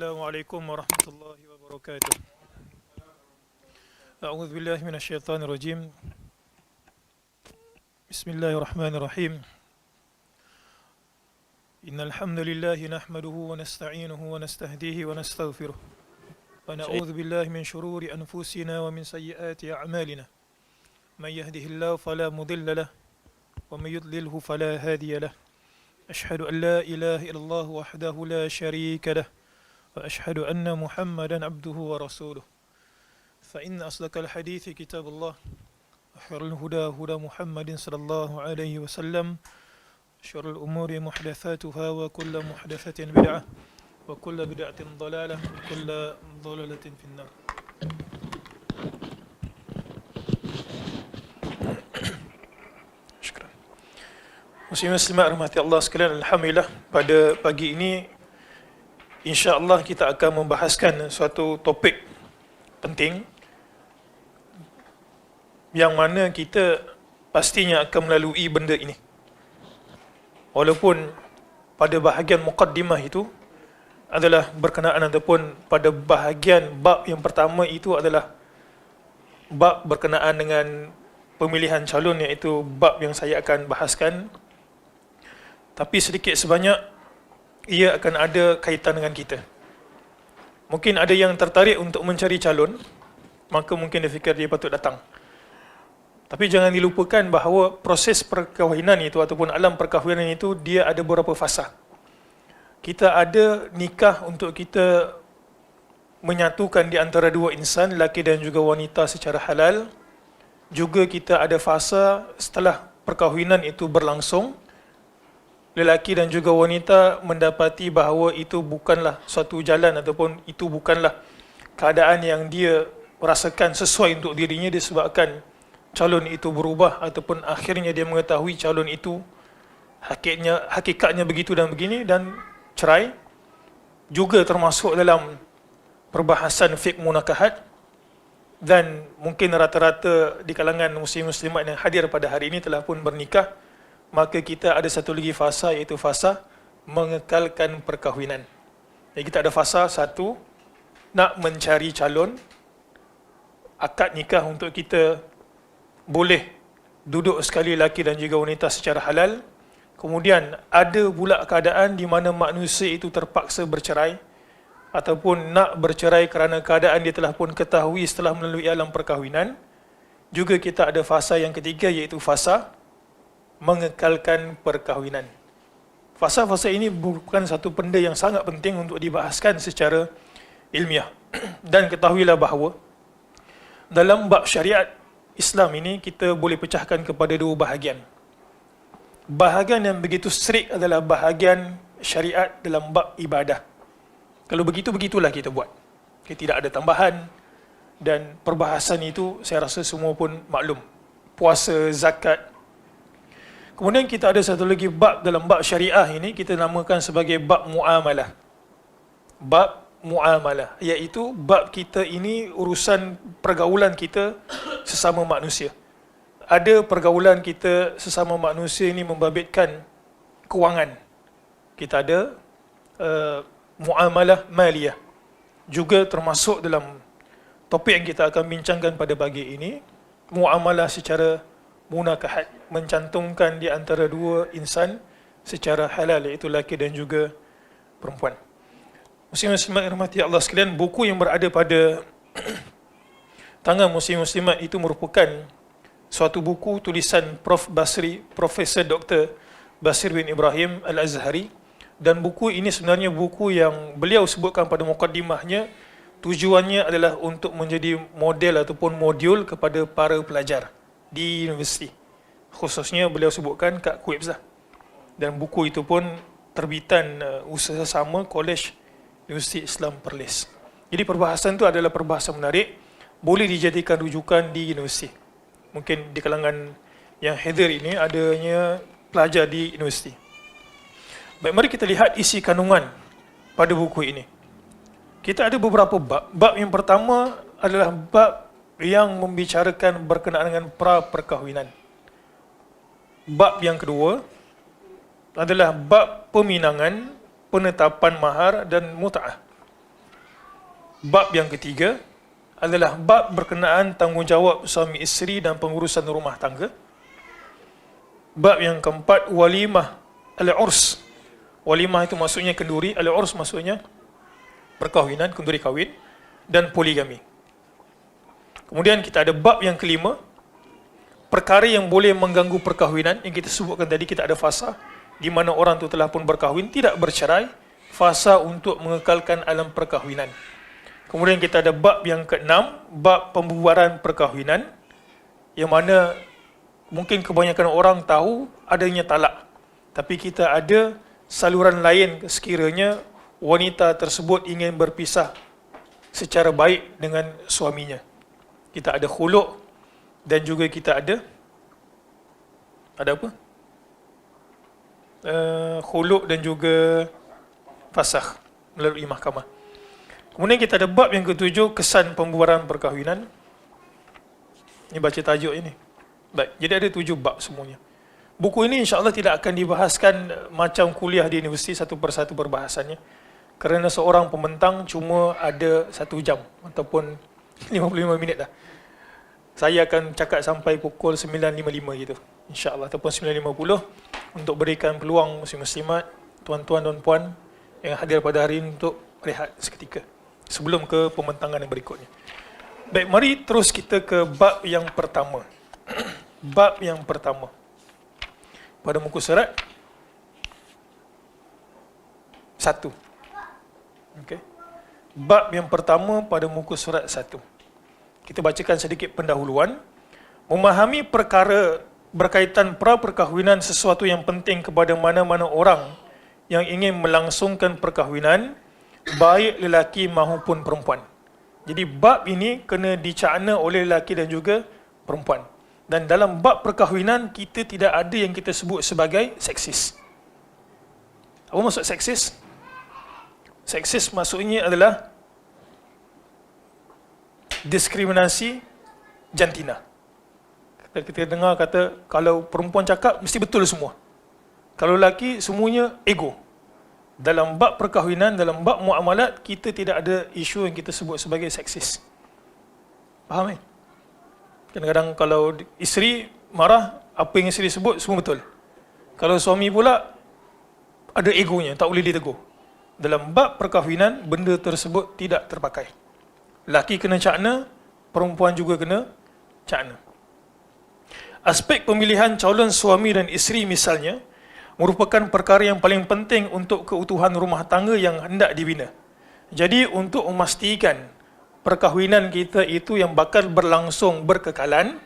Assalamualaikum warahmatullahi wabarakatuh. A'udzu billahi minasyaitonir rajim. Bismillahirrahmanirrahim. Innal hamdalillahi nahmaduhu wa nasta'inuhu wa nastahdihi wa nastaghfiruh. Wa na'udzu billahi min shururi anfusina wa min sayyiati a'malina. Man yahdihillahu fala mudilla lahu wa man yudlilhu fala hadiya lahu. Ashhadu an la ilaha illallah wahdahu la syarika lahu. وأشهد أن محمدا عبده ورسوله فإن أصدق الحديث كتاب الله وخير الهدى هدى محمد صلى الله عليه وسلم شر الأمور محدثاتها وكل محدثة بدعة وكل بدعة ضلالة وكل ضلالة في النار. Syukran. Muslimin muslimat rahmati Allah sekalian, alhamdulillah pada pagi ini InsyaAllah kita akan membahaskan suatu topik penting yang mana kita pastinya akan melalui benda ini. Walaupun pada bahagian muqaddimah itu adalah berkenaan ataupun pada bahagian bab yang pertama itu adalah bab berkenaan dengan pemilihan calon, iaitu bab yang saya akan bahaskan. Tapi sedikit sebanyak ia akan ada kaitan dengan kita. Mungkin ada yang tertarik untuk mencari calon, maka mungkin dia fikir dia patut datang. Tapi jangan dilupakan bahawa proses perkahwinan itu ataupun alam perkahwinan itu dia ada beberapa fasa. Kita ada nikah untuk kita menyatukan di antara dua insan, lelaki dan juga wanita secara halal. Juga kita ada fasa setelah perkahwinan itu berlangsung, lelaki dan juga wanita mendapati bahawa itu bukanlah suatu jalan ataupun itu bukanlah keadaan yang dia rasakan sesuai untuk dirinya, disebabkan calon itu berubah ataupun akhirnya dia mengetahui calon itu hakikatnya begitu dan begini, dan cerai. Juga termasuk dalam perbahasan fiqh munakahat, dan mungkin rata-rata di kalangan muslim-muslimat yang hadir pada hari ini telah pun bernikah. Maka kita ada satu lagi fasa, iaitu fasa mengekalkan perkahwinan. Jadi kita ada fasa satu, nak mencari calon, akad nikah untuk kita boleh duduk sekali lelaki dan juga wanita secara halal. Kemudian ada pula keadaan di mana manusia itu terpaksa bercerai ataupun nak bercerai kerana keadaan dia telah pun ketahui setelah melalui alam perkahwinan. Juga kita ada fasa yang ketiga, iaitu fasa mengekalkan perkahwinan. Fasa-fasa ini bukan satu benda yang sangat penting untuk dibahaskan secara ilmiah. Dan ketahuilah bahawa dalam bab syariat Islam ini kita boleh pecahkan kepada dua bahagian. Bahagian yang begitu strict adalah bahagian syariat dalam bab ibadah. Kalau begitu, begitulah kita buat. Kita tidak ada tambahan, dan perbahasan itu saya rasa semua pun maklum. Puasa, zakat. Kemudian kita ada satu lagi bab dalam bab syariah ini, kita namakan sebagai bab muamalah. Bab muamalah, iaitu bab kita ini urusan pergaulan kita sesama manusia. Ada pergaulan kita sesama manusia ini membabitkan kewangan. Kita ada muamalah maliyah. Juga termasuk dalam topik yang kita akan bincangkan pada pagi ini, muamalah secara munakahat, mencantumkan di antara dua insan secara halal, iaitu lelaki dan juga perempuan. Muslim-muslimat yang dirahmati Allah sekalian, buku yang berada pada tangan muslim-muslimat itu merupakan suatu buku tulisan Profesor Dr. Basir bin Ibrahim Al-Azhari, dan buku ini sebenarnya buku yang beliau sebutkan pada mukaddimahnya, tujuannya adalah untuk menjadi model ataupun modul kepada para pelajar di universiti. Khususnya beliau sebutkan kat Kuibs lah. Dan buku itu pun terbitan usaha sama Kolej Universiti Islam Perlis. Jadi perbahasan itu adalah perbahasan menarik, boleh dijadikan rujukan di universiti. Mungkin di kalangan yang hadir ini adanya pelajar di universiti. Baik, mari kita lihat isi kandungan pada buku ini. Kita ada beberapa bab. Bab yang pertama adalah bab yang membicarakan berkenaan dengan pra-perkahwinan. Bab yang kedua adalah bab peminangan, penetapan mahar dan mut'ah. Bab yang ketiga adalah bab berkenaan tanggungjawab suami isteri dan pengurusan rumah tangga. Bab yang keempat, walimah al-urs. Walimah itu maksudnya kenduri, al-urs maksudnya perkahwinan, kenduri kahwin, dan poligami. Kemudian kita ada bab yang kelima, perkara yang boleh mengganggu perkahwinan. Yang kita sebutkan tadi, kita ada fasa, di mana orang itu telah pun berkahwin, tidak bercerai, fasa untuk mengekalkan alam perkahwinan. Kemudian kita ada bab yang keenam, bab pembubaran perkahwinan, yang mana mungkin kebanyakan orang tahu adanya talak. Tapi kita ada saluran lain sekiranya wanita tersebut ingin berpisah secara baik dengan suaminya. Kita ada khuluk dan juga kita ada apa? Khuluk dan juga fasakh melalui mahkamah. Kemudian kita ada bab yang ketujuh, kesan pembubaran perkahwinan. Ini baca tajuk ini. Baik, jadi ada 7 bab semuanya. Buku ini insya-Allah tidak akan dibahaskan macam kuliah di universiti satu persatu perbahasannya. Kerana seorang pembentang cuma ada 1 jam ataupun 55 minit dah. Saya akan cakap sampai pukul 9.55 gitu, insya-Allah, ataupun 9.50 untuk berikan peluang muslim-muslimat, tuan-tuan dan puan yang hadir pada hari ini untuk rehat seketika sebelum ke pembentangan yang berikutnya. Baik, mari terus kita ke bab yang pertama. Bab yang pertama pada muka surat 1. Okey. Bab yang pertama pada muka surat 1. Kita bacakan sedikit pendahuluan. Memahami perkara berkaitan pra-perkahwinan sesuatu yang penting kepada mana-mana orang yang ingin melangsungkan perkahwinan, baik lelaki maupun perempuan. Jadi bab ini kena dicakna oleh lelaki dan juga perempuan. Dan dalam bab perkahwinan, kita tidak ada yang kita sebut sebagai seksis. Apa maksud seksis? Seksis maksudnya adalah diskriminasi jantina. Kita dengar kata, kalau perempuan cakap, mesti betul semua. Kalau lelaki, semuanya ego. Dalam bab perkahwinan, dalam bab muamalat, kita tidak ada isu yang kita sebut sebagai seksis. Faham? Kadang-kadang kalau isteri marah, apa yang isteri sebut, semua betul. Kalau suami pula, ada egonya, tak boleh ditegur. Dalam bab perkahwinan, benda tersebut tidak terpakai. Laki kena cakna, perempuan juga kena cakna. Aspek pemilihan calon suami dan isteri misalnya, merupakan perkara yang paling penting untuk keutuhan rumah tangga yang hendak dibina. Jadi untuk memastikan perkahwinan kita itu yang bakal berlangsung berkekalan,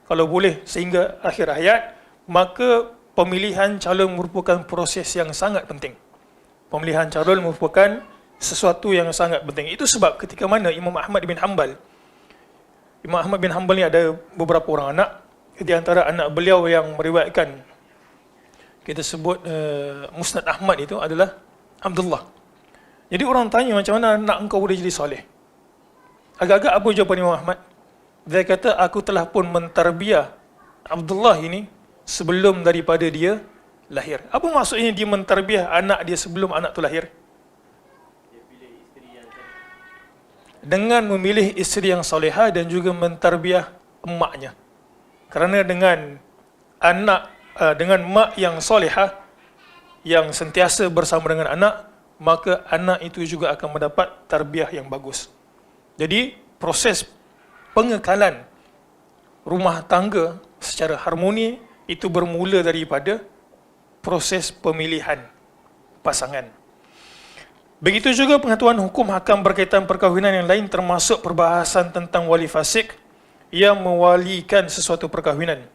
kalau boleh sehingga akhir hayat, maka pemilihan calon merupakan proses yang sangat penting. Pemilihan calon merupakan sesuatu yang sangat penting. Itu sebab ketika mana Imam Ahmad bin Hanbal ni ada beberapa orang anak. Di antara anak beliau yang meriwayatkan, kita sebut Musnad Ahmad itu adalah Abdullah. Jadi orang tanya, macam mana anak engkau boleh jadi soleh? Agak-agak apa jawapan Imam Ahmad? Dia kata, aku telah pun mentarbiah Abdullah ini sebelum daripada dia lahir. Apa maksudnya dia mentarbiah anak dia sebelum anak tu lahir? Dengan memilih isteri yang solehah dan juga mentarbiah emaknya. Kerana dengan dengan mak yang solehah, yang sentiasa bersama dengan anak, maka anak itu juga akan mendapat tarbiyah yang bagus. Jadi proses pengekalan rumah tangga secara harmoni itu bermula daripada proses pemilihan pasangan. Begitu juga pengetahuan hukum hakam berkaitan perkahwinan yang lain, termasuk perbahasan tentang wali fasik yang mewalikan sesuatu perkahwinan.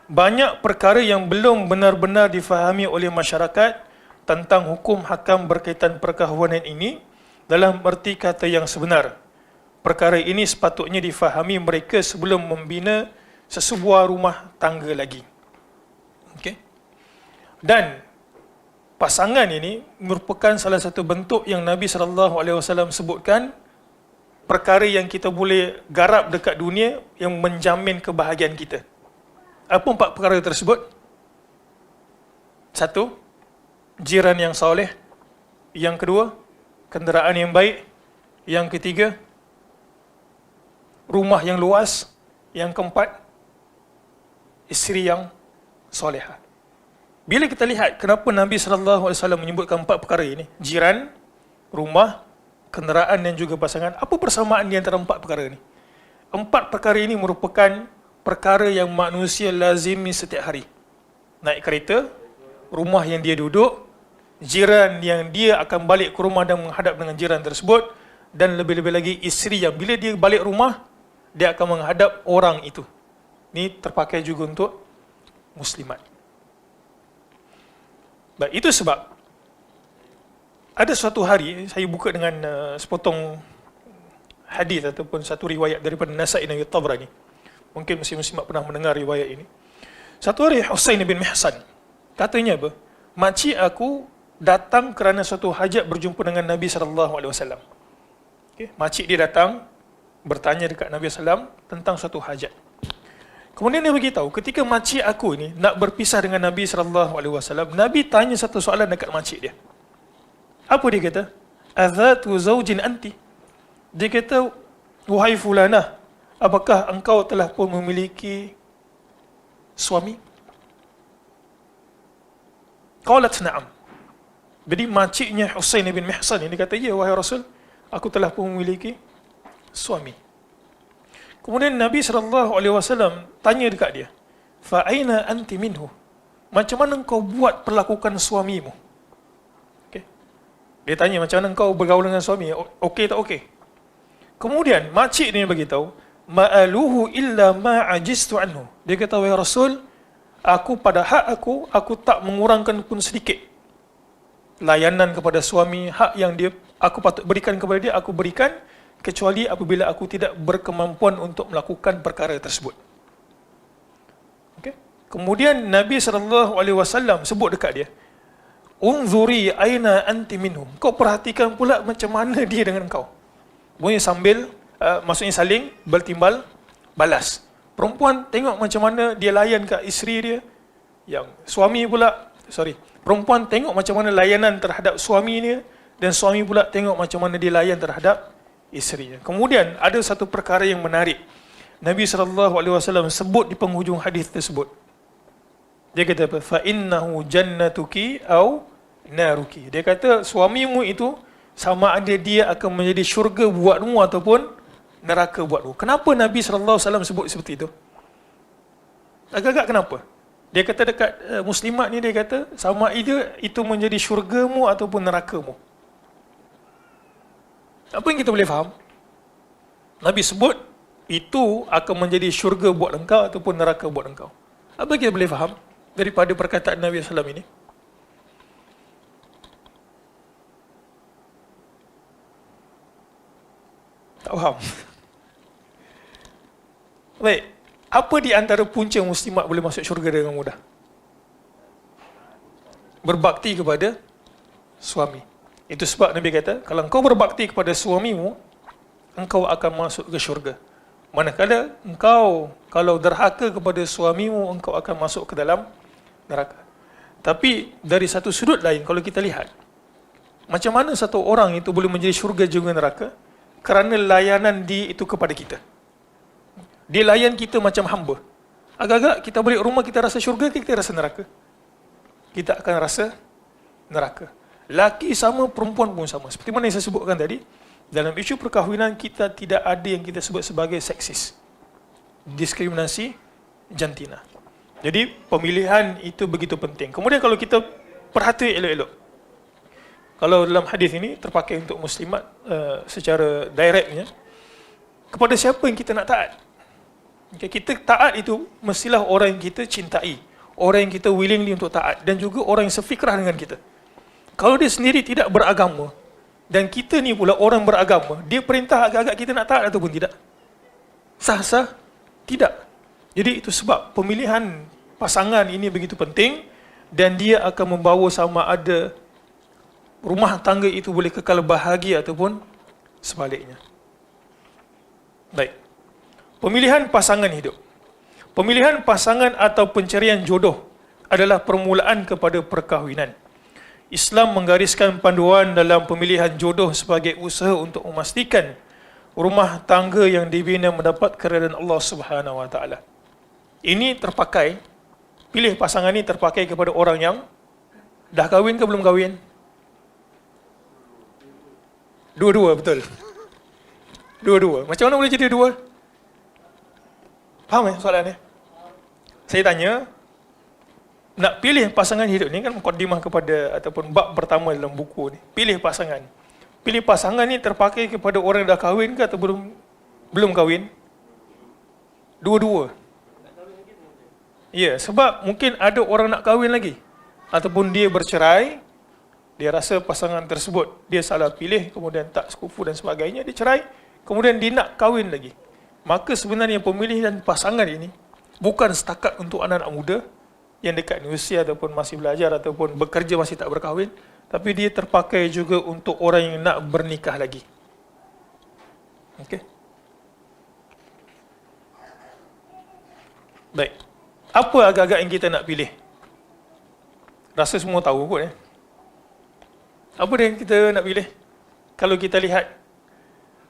Banyak perkara yang belum benar-benar difahami oleh masyarakat tentang hukum hakam berkaitan perkahwinan ini dalam erti kata yang sebenar. Perkara ini sepatutnya difahami mereka sebelum membina sesebuah rumah tangga lagi. Okey. Dan pasangan ini merupakan salah satu bentuk yang Nabi SAW sebutkan, perkara yang kita boleh garap dekat dunia yang menjamin kebahagiaan kita. Apa 4 perkara tersebut? 1, jiran yang soleh. Yang kedua, kenderaan yang baik. Yang ketiga, rumah yang luas. Yang keempat, isteri yang solehah. Bila kita lihat kenapa Nabi SAW menyebutkan 4 perkara ini, jiran, rumah, kenderaan dan juga pasangan, apa persamaan di antara 4 perkara ini? 4 perkara ini merupakan perkara yang manusia lazimi setiap hari. Naik kereta, rumah yang dia duduk, jiran yang dia akan balik ke rumah dan menghadap dengan jiran tersebut, dan lebih-lebih lagi isteri yang bila dia balik rumah, dia akan menghadap orang itu. Ini terpakai juga untuk muslimat. Baik, itu sebab ada suatu hari saya buka dengan sepotong hadis ataupun satu riwayat daripada Nasa'i dan Tabrani. Mungkin muslim-muslimat pernah mendengar riwayat ini. Satu hari Husain bin Mihsan katanya apa? Makcik aku datang kerana suatu hajat berjumpa dengan Nabi SAW. Okay. Makcik dia datang bertanya dekat Nabi SAW tentang suatu hajat. Kemudian dia beritahu, ketika makcik aku ni nak berpisah dengan Nabi SAW, Nabi tanya satu soalan dekat makcik dia. Apa dia kata? Azatu zaujin anti. Dia kata, wahai fulanah, apakah engkau telah pun memiliki suami? Qalat na'am. Jadi makciknya Husain bin Mihsan ini kata, ya wahai Rasul, aku telah pun memiliki suami. Kemudian Nabi SAW tanya dekat dia, fa aina anti minhu? Macam mana engkau buat perlakukan suamimu? Okay. Dia tanya macam mana engkau bergaul dengan suami, okey tak okey? Kemudian makcik dia beritahu, ma'aluhu illa ma'ajistu anhu. Dia kata, wahai Rasul, aku pada hak aku tak mengurangkan pun sedikit layanan kepada suami. Hak yang aku patut berikan kepada dia, aku berikan, kecuali apabila aku tidak berkemampuan untuk melakukan perkara tersebut. Okay. Kemudian Nabi SAW sebut dekat dia, unzuri aina anti minhum. Kau perhatikan pula macam mana dia dengan kau. Maksudnya saling bertimbal balas. Perempuan tengok macam mana dia layan kat isteri dia. Yang suami pula, perempuan tengok macam mana layanan terhadap suami dia, dan suami pula tengok macam mana dia layan terhadap isterinya. Kemudian ada satu perkara yang menarik. Nabi SAW sebut di penghujung hadis tersebut. Dia kata apa? Fa innahu jannatuki au naruki. Dia kata suamimu itu sama ada dia akan menjadi syurga buatmu ataupun neraka buatmu. Kenapa Nabi SAW sebut seperti itu? Agak-agak kenapa? Dia kata dekat muslimat ni, dia kata sama ada itu menjadi syurgamu ataupun nerakamu. Apa yang kita boleh faham? Nabi sebut itu akan menjadi syurga buat engkau ataupun neraka buat engkau. Apa yang kita boleh faham daripada perkataan Nabi SAW ini? Tak faham. Baik, apa di antara punca muslimat boleh masuk syurga dengan mudah? Berbakti kepada suami. Itu sebab Nabi kata, kalau engkau berbakti kepada suamimu, engkau akan masuk ke syurga. Manakala engkau kalau derhaka kepada suamimu, engkau akan masuk ke dalam neraka. Tapi dari satu sudut lain, kalau kita lihat, macam mana satu orang itu boleh menjadi syurga juga neraka? Kerana layanan dia itu kepada kita. Dia layan kita macam hamba. Agak-agak kita balik rumah, kita rasa syurga ke kita rasa neraka? Kita akan rasa neraka. Laki sama, perempuan pun sama. Seperti mana yang saya sebutkan tadi, dalam isu perkahwinan kita tidak ada yang kita sebut sebagai seksis, diskriminasi jantina. Jadi pemilihan itu begitu penting. Kemudian kalau kita perhati elok-elok, kalau dalam hadis ini terpakai untuk muslimat secara directnya, kepada siapa yang kita nak taat? Okay, kita taat itu mestilah orang yang kita cintai, orang yang kita willingly untuk taat, dan juga orang yang sefikrah dengan kita. Kalau dia sendiri tidak beragama, dan kita ni pula orang beragama, dia perintah agak-agak kita nak taat ataupun tidak? Sah-sah? Tidak. Jadi itu sebab pemilihan pasangan ini begitu penting, dan dia akan membawa sama ada rumah tangga itu boleh kekal bahagia ataupun sebaliknya. Baik. Pemilihan pasangan hidup. Pemilihan pasangan atau pencarian jodoh adalah permulaan kepada perkahwinan. Islam menggariskan panduan dalam pemilihan jodoh sebagai usaha untuk memastikan rumah tangga yang dibina mendapat keridaan Allah Subhanahu Wa Taala. Ini terpakai, pilih pasangan ini terpakai kepada orang yang dah kahwin ke belum kahwin? Dua-dua, betul. Dua-dua. Macam mana boleh jadi dua? Faham soalan ni? Saya tanya, nak pilih pasangan hidup ni kan mukadimah kepada ataupun bab pertama dalam buku ni. Pilih pasangan. Pilih pasangan ni terpakai kepada orang yang dah kahwin ke atau belum kahwin? Dua-dua. Ya, sebab mungkin ada orang nak kahwin lagi. Ataupun dia bercerai, dia rasa pasangan tersebut dia salah pilih, kemudian tak sekufu dan sebagainya, dia cerai, kemudian dia nak kahwin lagi. Maka sebenarnya pemilihan pasangan ini bukan setakat untuk anak-anak muda yang dekat usia ataupun masih belajar ataupun bekerja masih tak berkahwin, tapi dia terpakai juga untuk orang yang nak bernikah lagi. Okey. Baik. Apa agak-agak yang kita nak pilih? Rasa semua tahu kot Apa dia yang kita nak pilih? Kalau kita lihat,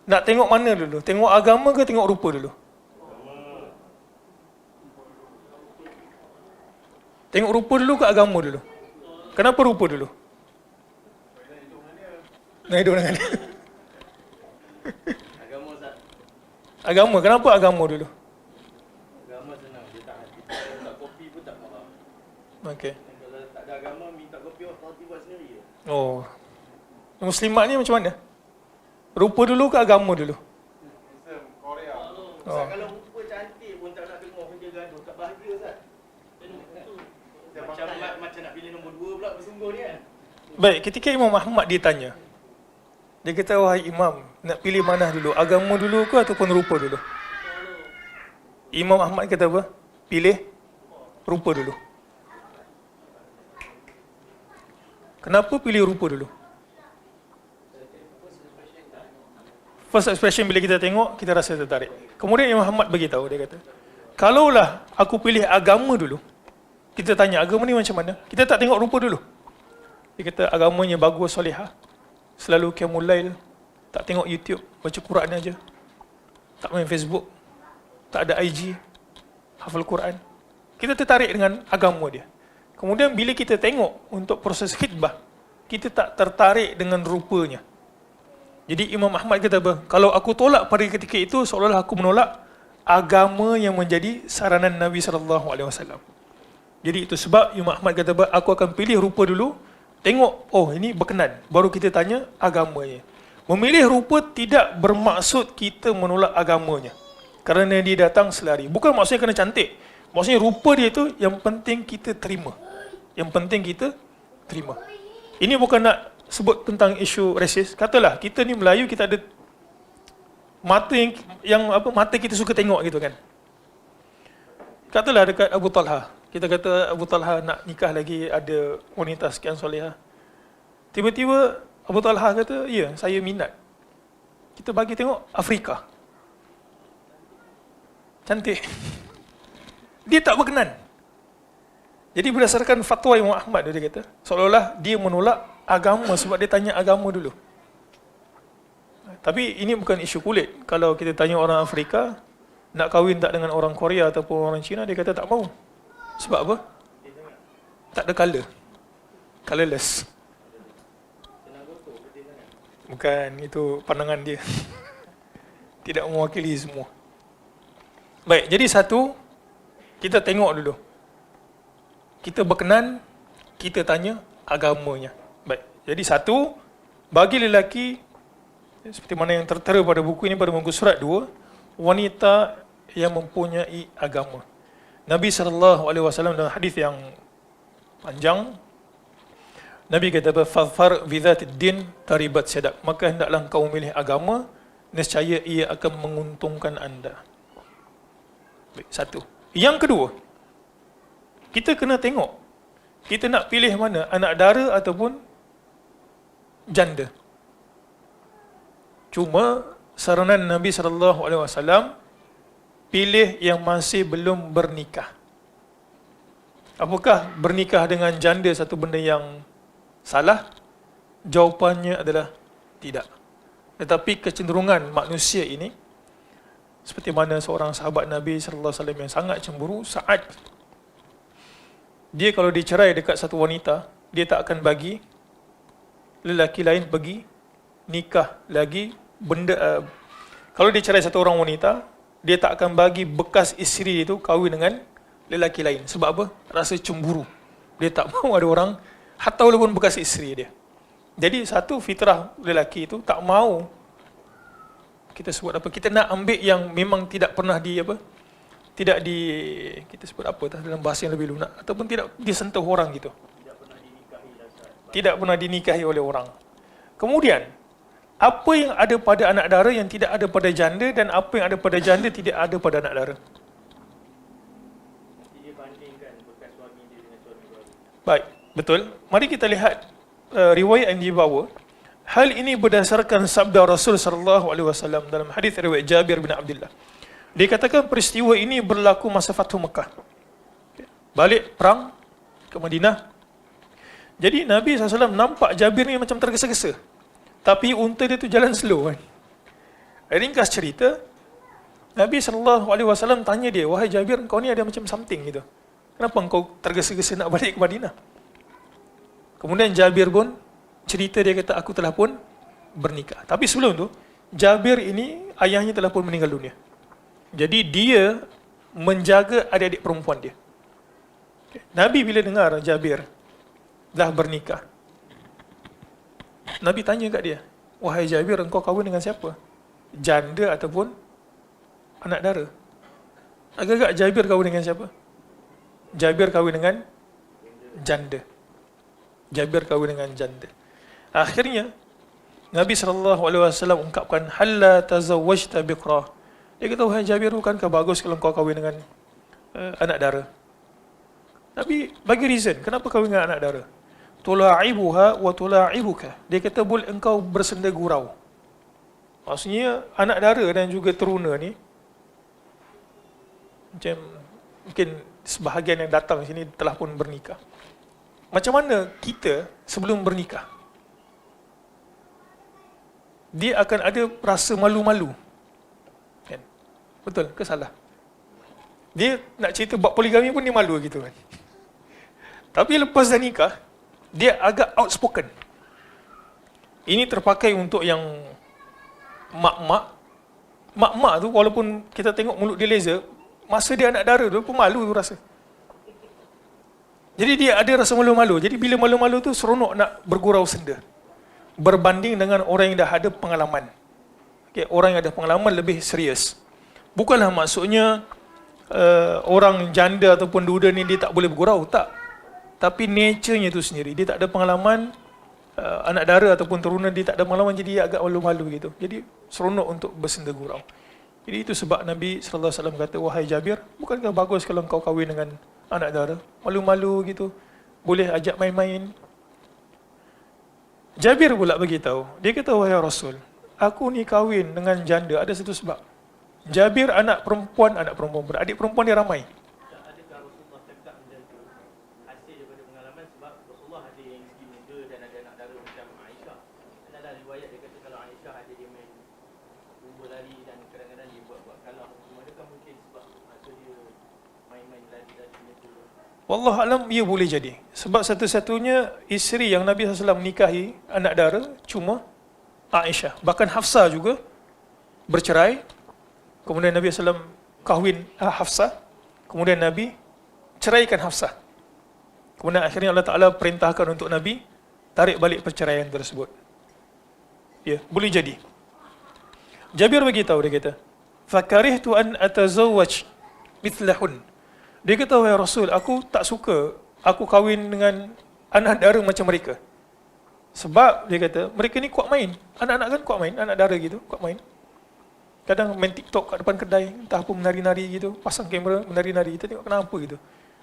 nak tengok mana dulu? Tengok agama ke tengok rupa dulu? Tengok rupa dulu ke agama dulu? Kenapa rupa dulu? Nak hidup dengan dia. Agama, kenapa agama dulu? Agama senang, dia tak hati. Tak kopi pun tak marah. Okey. Kalau tak ada agama, minta kopi, authority buat sendiri je. Oh. Muslimat ni macam mana? Rupa dulu ke agama dulu? Islam, Korea. Oh. Kalau rupa cantik pun tak nak tengok kerja gaduh, tak bahagia Ustaz. Macam nak pilih nombor 2 pula bersungguh ni kan. Baik, ketika Imam Ahmad ditanya, dia kata, wahai Imam, nak pilih mana dulu? Agama dulu ke ataupun rupa dulu? Imam Ahmad kata apa? Pilih rupa dulu. Kenapa pilih rupa dulu? First expression bila kita tengok, kita rasa tertarik. Kemudian Imam Ahmad beritahu, dia kata, kalaulah aku pilih agama dulu, kita tanya agama ni macam mana? Kita tak tengok rupa dulu. Dia kata agamanya bagus, solehah. Selalu qiyamul lail, tak tengok YouTube, baca Quran aja. Tak main Facebook, tak ada IG, hafal Quran. Kita tertarik dengan agama dia. Kemudian bila kita tengok untuk proses khidbah, kita tak tertarik dengan rupanya. Jadi Imam Ahmad kata apa? Kalau aku tolak pada ketika itu, seolah-olah aku menolak agama yang menjadi saranan Nabi SAW. Jadi itu sebab Imam Ahmad kata apa? Aku akan pilih rupa dulu, tengok, oh ini berkenan, baru kita tanya agamanya. Memilih rupa tidak bermaksud kita menolak agamanya, kerana dia datang selari. Bukan maksudnya kena cantik. Maksudnya rupa dia itu yang penting kita terima. Yang penting kita terima. Ini bukan nak sebut tentang isu rasis. Katalah kita ni Melayu, kita ada mata yang apa, mata kita suka tengok gitu kan. Katalah dekat Abu Talha, kita kata Abu Talha nak nikah lagi, ada wanita sekian solehah. Tiba-tiba Abu Talha kata, ya saya minat. Kita bagi tengok Afrika. Cantik. Dia tak berkenan. Jadi berdasarkan fatwa Imam Ahmad, dia kata, seolah-olah dia menolak agama sebab dia tanya agama dulu. Tapi ini bukan isu kulit. Kalau kita tanya orang Afrika, nak kahwin tak dengan orang Korea ataupun orang Cina, dia kata tak mau. Sebab apa? Tak ada colour. Colourless. Bukan, itu pandangan dia. Tidak mewakili semua. Baik, jadi satu, kita tengok dulu. Kita berkenan, kita tanya agamanya. Baik, jadi satu, bagi lelaki, seperti mana yang tertera pada buku ini pada muka surat 2, wanita yang mempunyai agama. Nabi SAW dalam hadis yang panjang, Nabi kata, "Fadhfar bi dzatid din taribat yadak." Maka hendaklah engkau memilih agama, nescaya ia akan menguntungkan anda. Baik, satu. Yang kedua, kita kena tengok, kita nak pilih mana, anak dara ataupun janda. Cuma saranan Nabi SAW, pilih yang masih belum bernikah. Apakah bernikah dengan janda satu benda yang salah? Jawapannya adalah tidak. Tetapi kecenderungan manusia ini, seperti mana seorang sahabat Nabi sallallahu alaihi wasallam yang sangat cemburu, Sa'ad, dia kalau dicerai dekat satu wanita, dia tak akan bagi lelaki lain pergi nikah lagi benda. Kalau dicerai satu orang wanita, dia tak akan bagi bekas isteri itu kahwin dengan lelaki lain. Sebab apa? Rasa cemburu. Dia tak mahu ada orang, hatta walaupun bekas isteri dia. Jadi satu fitrah lelaki itu tak mahu, kita sebut apa, kita nak ambil yang memang tidak pernah tidak di, kita sebut apa dalam bahasa yang lebih lunak, ataupun tidak disentuh orang gitu. Tidak pernah dinikahi oleh orang. Kemudian, apa yang ada pada anak dara yang tidak ada pada janda, dan apa yang ada pada janda tidak ada pada anak dara. Dia bandingkan bekas suami dia dengan suami baru. Baik, betul. Mari kita lihat riwayat yang dibawa. Hal ini berdasarkan sabda Rasul sallallahu alaihi wasallam dalam hadis riwayat Jabir bin Abdullah. Dikatakan peristiwa ini berlaku masa Fathu Mekah. Balik perang ke Madinah. Jadi Nabi SAW nampak Jabir ni macam tergesa-gesa. Tapi unta dia tu jalan slow kan. Ringkas cerita, Nabi SAW tanya dia, wahai Jabir, kau ni ada macam something gitu. Kenapa kau tergesa-gesa nak balik ke Madinah? Kemudian Jabir pun cerita, dia kata, aku telah pun bernikah. Tapi sebelum tu, Jabir ini ayahnya telah pun meninggal dunia. Jadi dia menjaga adik-adik perempuan dia. Nabi bila dengar Jabir dah bernikah, Nabi tanya kat dia, wahai Jabir, engkau kahwin dengan siapa? Janda ataupun anak dara? Agak-agak Jabir kahwin dengan siapa? Jabir kahwin dengan janda. Jabir kahwin dengan janda. Akhirnya Nabi SAW ungkapkan, halla tazawwajta biqra. Dia kata, wahai Jabir, bukankah bagus kalau kau kahwin dengan anak dara? Nabi bagi reason, kenapa kahwin dengan anak dara? Tula'ibuha wa tula'ibuka. Dia kata, boleh engkau bersenda gurau. Maksudnya anak dara dan juga teruna ni, macam mungkin sebahagian yang datang sini telah pun bernikah. Macam mana kita sebelum bernikah, dia akan ada rasa malu-malu kan? Betul ke salah? Dia nak cerita bab poligami pun dia malu gitu kan. Tapi lepas dah nikah, dia agak outspoken. Ini terpakai untuk yang mak-mak. Mak-mak tu walaupun kita tengok mulut dia laser, masa dia anak dara tu pun malu tu rasa. Jadi dia ada rasa malu-malu. Jadi bila malu-malu tu seronok nak bergurau senda. Berbanding dengan orang yang dah ada pengalaman. Okay, orang yang ada pengalaman lebih serius. Bukanlah maksudnya orang janda ataupun duda ni dia tak boleh bergurau, tak. Tapi nature-nya tu sendiri. Dia tak ada pengalaman, anak dara ataupun teruna dia tak ada pengalaman, jadi dia agak malu-malu gitu. Jadi seronok untuk bersenda gurau. Jadi itu sebab Nabi SAW kata, wahai Jabir, bukankah bagus kalau kau kahwin dengan anak dara? Malu-malu gitu, boleh ajak main-main. Jabir pula beritahu, dia kata, wahai Rasul, aku ni kahwin dengan janda ada satu sebab. Jabir anak perempuan pula, adik perempuan dia ramai. Adakah Rasulullah cakap macam tu hasil daripada pengalaman, sebab Rasulullah ada yang segi muda dan ada anak dara macam Aisyah. Dan dalam riwayat dia kata kalau Aisyah ada dia main lumba lari dan kadang-kadang dia buat kalah. Adakah mungkin sebab masa dia main-main lari-lari macam tu? Wallah alam, ia boleh jadi. Sebab satu-satunya isteri yang Nabi SAW menikahi anak dara cuma Aisyah. Bahkan Hafsah juga bercerai. Kemudian Nabi SAW kahwin Hafsah. Kemudian Nabi ceraikan Hafsah. Kemudian akhirnya Allah Ta'ala perintahkan untuk Nabi tarik balik perceraian tersebut. Ya, boleh jadi. Jabir beritahu, dia kata, fakarihtu an atazawwaj mithlahun. Dia kata, wahai Rasul, aku tak suka aku kahwin dengan anak dara macam mereka. Sebab dia kata, mereka ni kuat main. Anak-anak kan kuat main, anak dara gitu, kuat main. Kadang main TikTok kat depan kedai, entah apa menari-nari gitu, pasang kamera menari-nari, kita tengok kenapa gitu.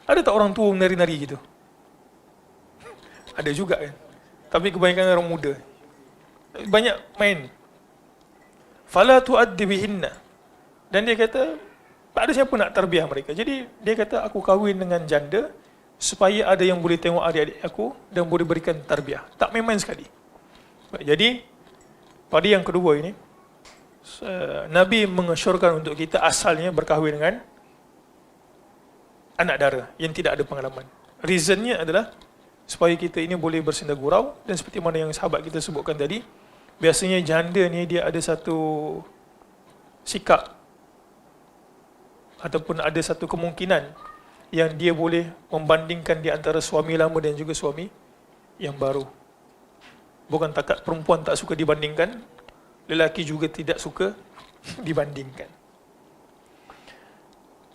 Ada tak orang tua menari-nari gitu? Ada juga kan. Tapi kebanyakan orang muda. Banyak main. Fala tu'addi bihinna. Dan dia kata, tak ada siapa nak tarbiyah mereka. Jadi dia kata, aku kahwin dengan janda supaya ada yang boleh tengok adik-adik aku dan boleh berikan tarbiyah. Tak main-main sekali. Jadi pada yang kedua ini, Nabi mengesyorkan untuk kita asalnya berkahwin dengan anak dara yang tidak ada pengalaman. Reasonnya adalah supaya kita ini boleh bersinda gurau, dan seperti mana yang sahabat kita sebutkan tadi, biasanya janda ni dia ada satu sikap ataupun ada satu kemungkinan yang dia boleh membandingkan di antara suami lama dan juga suami yang baru. Bukan takat perempuan tak suka dibandingkan, lelaki juga tidak suka dibandingkan.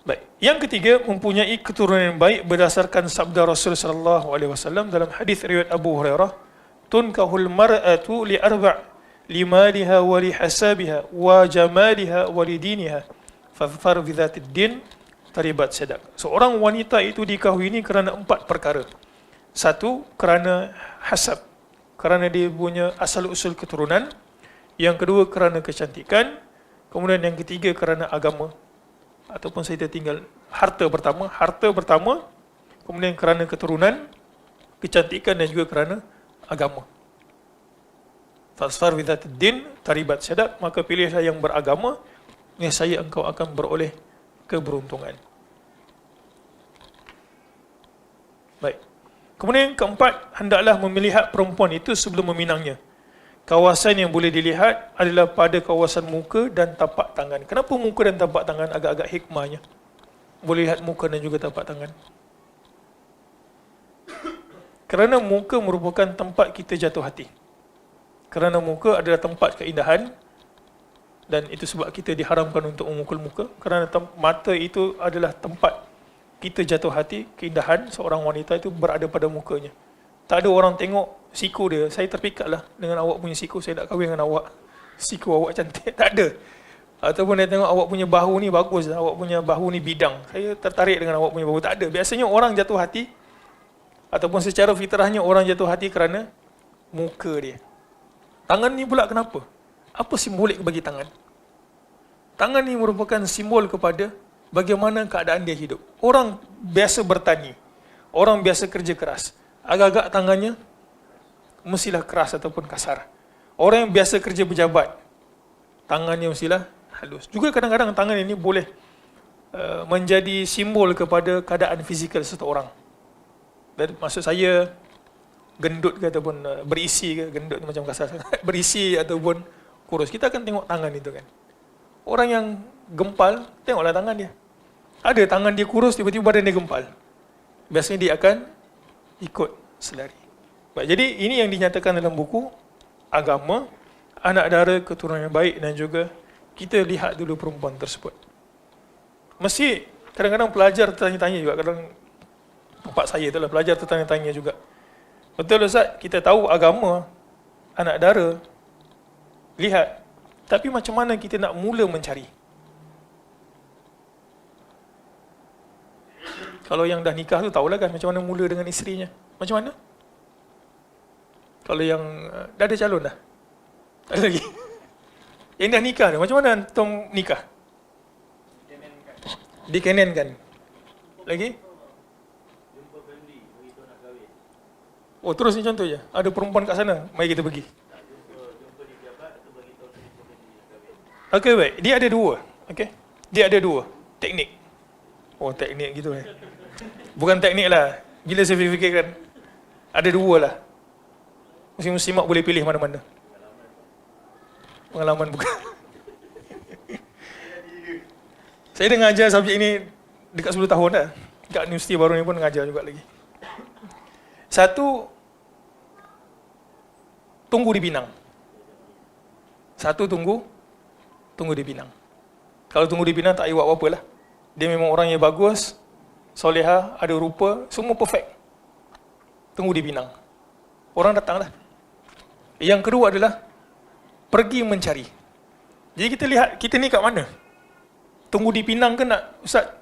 Baik. Yang ketiga, mempunyai keturunan yang baik berdasarkan sabda Rasul sallallahu alaihi wasallam dalam hadis riwayat Abu Hurairah, tunkahul mar'atu li arba' limaliha wa li hasabiha wa jamaliha wa li diniha fadhfar bi dzatid din taribat sadak. Seorang wanita itu dikahwini kerana 4 perkara. 1, kerana hasab, kerana dia punya asal usul keturunan. Yang kedua, kerana kecantikan. Kemudian yang ketiga, kerana agama. Ataupun saya tinggal harta pertama, kemudian kerana keturunan, kecantikan dan juga kerana agama. Fasfar bidzatid din taribat sadak, maka pilihlah yang beragama, nescaya engkau akan beroleh keberuntungan. Baik. Kemudian yang keempat, hendaklah memelihat perempuan itu sebelum meminangnya. Kawasan yang boleh dilihat adalah pada kawasan muka dan tapak tangan. Kenapa muka dan tapak tangan? Agak-agak hikmahnya. Boleh lihat muka dan juga tapak tangan. Kerana muka merupakan tempat kita jatuh hati. Kerana muka adalah tempat keindahan, dan itu sebab kita diharamkan untuk memukul muka. Kerana mata itu adalah tempat kita jatuh hati, keindahan seorang wanita itu berada pada mukanya. Tak ada orang tengok siku dia, saya terpikat lah dengan awak punya siku, saya nak kahwin dengan awak, siku awak cantik. Tak ada. Ataupun dia tengok awak punya bahu ni bagus, awak punya bahu ni bidang, saya tertarik dengan awak punya bahu. Tak ada. Biasanya orang jatuh hati, ataupun secara fitrahnya orang jatuh hati kerana muka dia. Tangan ni pula kenapa? Apa simbolik bagi tangan? Tangan ni merupakan simbol kepada bagaimana keadaan dia hidup. Orang biasa bertani, orang biasa kerja keras, agak-agak tangannya mestilah keras ataupun kasar. Orang yang biasa kerja pejabat, tangannya mestilah halus. Juga kadang-kadang tangan ini boleh menjadi simbol kepada keadaan fizikal seseorang. Dan maksud saya, gendut ke ataupun berisi ke, gendut macam kasar, berisi ataupun kurus, kita akan tengok tangan itu kan. Orang yang gempal, tengoklah tangan dia. Ada tangan dia kurus, tiba-tiba badan dia gempal. Biasanya dia akan ikut selari. Baik, jadi ini yang dinyatakan dalam buku agama, anak dara, keturunan yang baik, dan juga kita lihat dulu perempuan tersebut. Mesti kadang-kadang pelajar tertanya-tanya juga, kadang tempat saya itulah pelajar tertanya-tanya juga. Betul Ustaz, kita tahu agama, anak dara, lihat, tapi macam mana kita nak mula mencari? Kalau yang dah nikah tu tahulah kan macam mana mula dengan isterinya. Macam mana? Kalau yang dah ada calon dah? Tak ada lagi? Yang dah nikah tu, macam mana antum nikah? Dikenenkan. Lagi? Jumpa family, beritahu nak kahwin. Oh, terus ni contoh je. Ada perempuan kat sana, mari kita pergi. Jumpa di pejabat atau beritahu jumpa family nak kahwin. Okey, baik. Dia ada dua. Okey. Dia ada dua teknik. Oh, teknik gitu Bukan teknik lah. Bila saya fikirkan, ada dua lah. Muslim-muslimat boleh pilih mana-mana. Pengalaman bukan. Saya dah ngajar subjek ini dekat 10 tahun dah. Dekat universiti baru ni pun ngajar juga lagi. Satu, tunggu di Pinang. Satu, tunggu di Pinang. Kalau tunggu di Pinang tak payah buat apa-apa lah. Dia memang orang yang bagus, soleha, ada rupa, semua perfect. Tunggu di Pinang. Orang datanglah. Yang kedua adalah pergi mencari. Jadi kita lihat, kita ni kat mana? Tunggu di Pinang ke nak, Ustaz,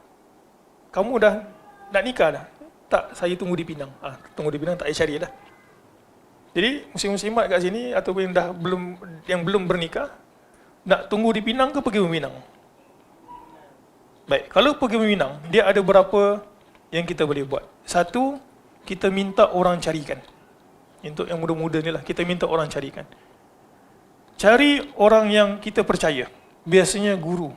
kamu dah nak nikah dah? Tak, saya tunggu di Pinang. Tunggu di Pinang tak payah cari dah. Jadi muslim-muslimat kat sini ataupun yang belum bernikah, nak tunggu di Pinang ke pergi Meminang? Baik, kalau pergi Meminang, dia ada berapa yang kita boleh buat. Satu, kita minta orang carikan. Untuk yang muda-muda ni lah, kita minta orang carikan. cari orang yang kita percaya. Biasanya guru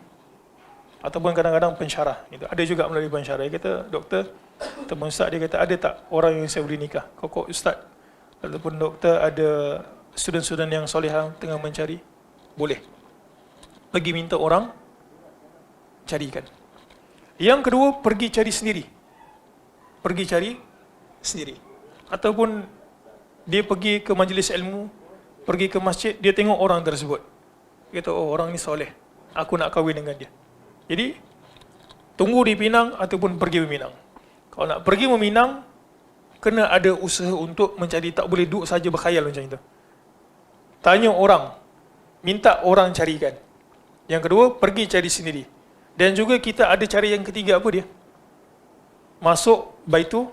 ataupun kadang-kadang pensyarah. Gitu. Ada juga melalui pensyarah. Dia kata, doktor ataupun ustaz, dia kata, ada tak orang yang saya boleh nikah? Kok ustaz ataupun doktor ada student-student yang solehah tengah mencari? Boleh. Pergi minta orang, carikan. Yang kedua, pergi cari sendiri. Pergi cari sendiri. Ataupun dia pergi ke majlis ilmu, pergi ke masjid, dia tengok orang tersebut. Dia kata, oh orang ni soleh, aku nak kahwin dengan dia. Jadi, tunggu di Pinang ataupun pergi ke Minang. Kalau nak pergi ke Minang, kena ada usaha untuk mencari, tak boleh duduk saja berkhayal macam itu. Tanya orang, minta orang carikan. Yang kedua, pergi cari sendiri. Dan juga kita ada cara yang ketiga, apa dia? Masuk Baitul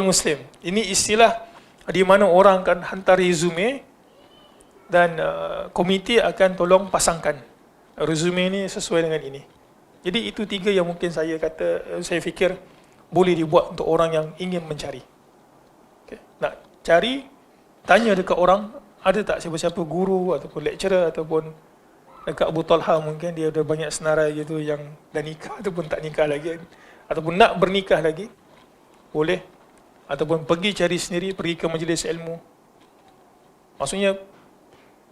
Muslim. Ini istilah di mana orang akan hantar resume dan komiti akan tolong pasangkan resume ini sesuai dengan ini. Jadi itu tiga yang mungkin saya fikir boleh dibuat untuk orang yang ingin mencari. Okay. Nak cari, tanya dekat orang, ada tak siapa-siapa guru ataupun lecturer ataupun dekat Abu Talha mungkin dia ada banyak senarai gitu yang dah nikah ataupun tak nikah lagi ataupun nak bernikah lagi, boleh. Ataupun pergi cari sendiri, pergi ke majlis ilmu. Maksudnya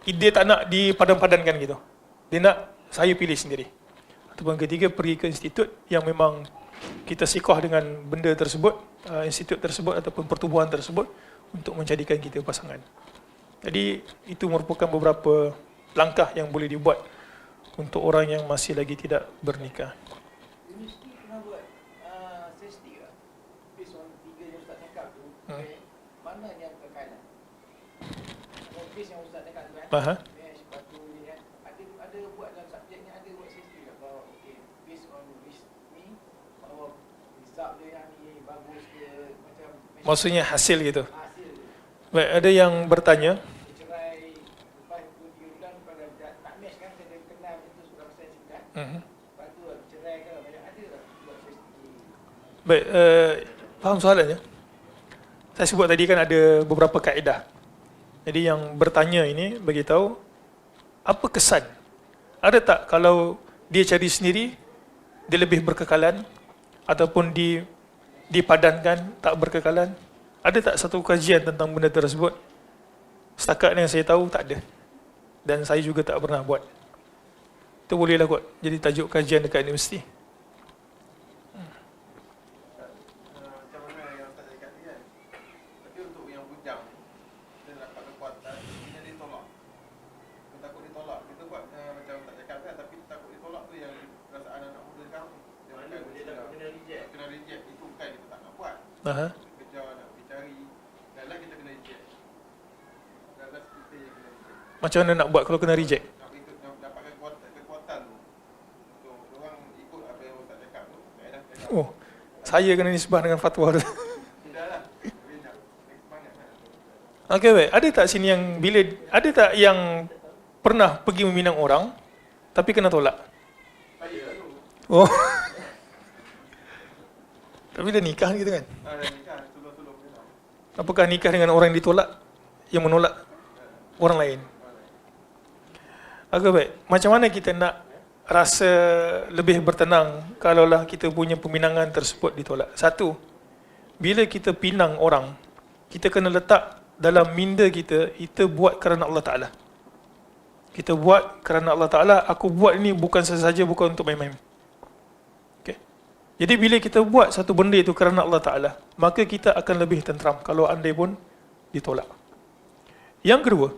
dia tak nak dipadan-padankan gitu. Dia nak saya pilih sendiri. Ataupun ketiga, pergi ke institut yang memang kita sikoh dengan benda tersebut, institut tersebut ataupun pertubuhan tersebut untuk menjadikan kita pasangan. Jadi itu merupakan beberapa langkah yang boleh dibuat untuk orang yang masih lagi tidak bernikah. Universiti pernah buat statistik tak? Based on tiga yang Ustaz cakap tu, mana yang kekalan? Based yang Ustaz cakap tu kan, match, lepas tu ni kan, ada buat dalam subjeknya, ada buat statistik tak? Bahawa based on ni, bahawa result dia yang ni bagus ke, macam Maksudnya hasil gitu. hasil Baik, ada yang bertanya. cerai lepas 2-3 bulan pada tak match kan, kena kenal macam tu sebulan persen singkat. Lepas tu cerai ke, macam ada tak buat statistik? Baik, faham soalannya? Saya sebut tadi kan ada beberapa kaedah. Jadi yang bertanya ini beritahu apa kesan? Ada tak kalau dia cari sendiri, dia lebih berkekalan ataupun dipadankan tak berkekalan? Ada tak satu kajian tentang benda tersebut? Setakat yang saya tahu tak ada. Dan saya juga tak pernah buat. Itu bolehlah kot jadi tajuk kajian dekat universiti. Macam mana yang Ustaz cakap ni kan, tapi untuk yang bujang dia nak dapat kekuatan, dia ditolak. Kita takut ditolak, kita buat macam Ustaz cakap kan, tapi takut ditolak tu yang perasaan anak muda sekarang tu. Dia takut kena reject, itu bukan kita tak nak buat. Kejar nak pergi cari, dalam kita kena reject. Dalam kita yang kena reject. Macam mana nak buat kalau kena reject? Nak dapatkan kekuatan tu untuk orang ikut apa yang Ustaz cakap tu. Kaedah cakap. Oh, saya kena nisbah dengan fatwa tu. Tidak lah. Tapi nak semangat kan. Okey, baik. Ada tak sini yang ada tak yang pernah pergi meminang orang tapi kena tolak? Saya tu. Oh. Tapi dah nikah gitu kan? Dah nikah, sulung-sulung dia lah. Apakah nikah dengan orang yang ditolak yang menolak orang lain? Okey, baik. Macam mana kita nak rasa lebih bertenang kalaulah kita punya peminangan tersebut ditolak? Satu, bila kita pinang orang, kita kena letak dalam minda kita buat kerana Allah Ta'ala. Kita buat kerana Allah Ta'ala, aku buat ini bukan sahaja bukan untuk main-main. Okay. Jadi bila kita buat satu benda itu kerana Allah Ta'ala, maka kita akan lebih tenteram kalau andai pun ditolak. Yang kedua,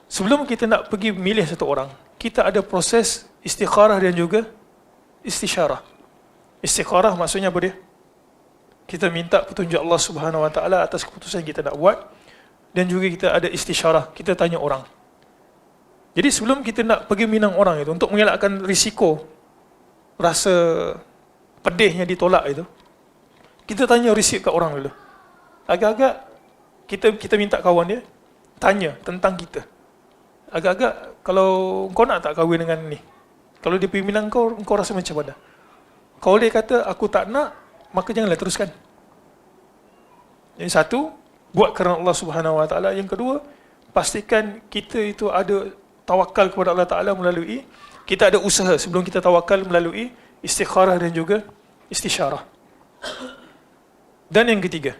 sebelum kita nak pergi milih satu orang, kita ada proses istikharah dan juga istisyarah. Istikharah maksudnya apa dia? Kita minta petunjuk Allah Subhanahu Wa Taala atas keputusan kita nak buat, dan juga kita ada istisyarah, kita tanya orang. Jadi sebelum kita nak pergi minang orang itu, untuk mengelakkan risiko rasa pedihnya ditolak itu, kita tanya risik kat orang dulu. Agak-agak kita minta kawan dia tanya tentang kita. Agak-agak kalau kau nak tak kahwin dengan ni, kalau dia pergi minang kau rasa macam mana? Kalau dia kata aku tak nak, maka janganlah teruskan. Jadi satu, buat kerana Allah Subhanahu Wa Taala. Yang kedua, pastikan kita itu ada tawakal kepada Allah Taala melalui kita ada usaha sebelum kita tawakal melalui istikharah dan juga istisyarah. Dan yang ketiga,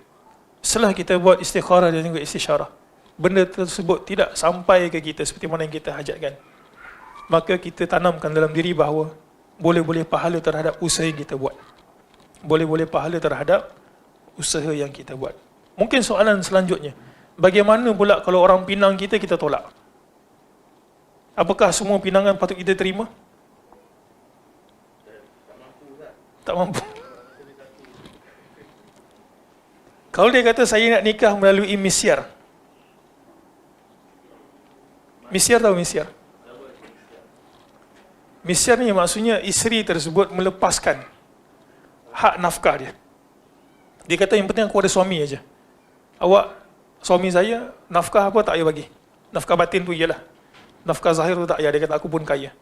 setelah kita buat istikharah dan juga istisyarah, benda tersebut tidak sampai ke kita seperti mana yang kita hajatkan, maka kita tanamkan dalam diri bahawa boleh-boleh pahala terhadap usaha yang kita buat. Boleh-boleh pahala terhadap usaha yang kita buat. Mungkin soalan selanjutnya, bagaimana pula kalau orang pinang kita tolak? Apakah semua pinangan patut kita terima? Tak mampu. Kalau dia kata saya nak nikah melalui misyar. Misyar tahu misyar? Misyar ni maksudnya isteri tersebut melepaskan hak nafkah dia. Dia kata yang penting aku ada suami aja. Awak, suami saya, nafkah apa tak payah bagi. Nafkah batin tu ialah. Nafkah zahir tu tak payah. Dia kata aku pun kaya.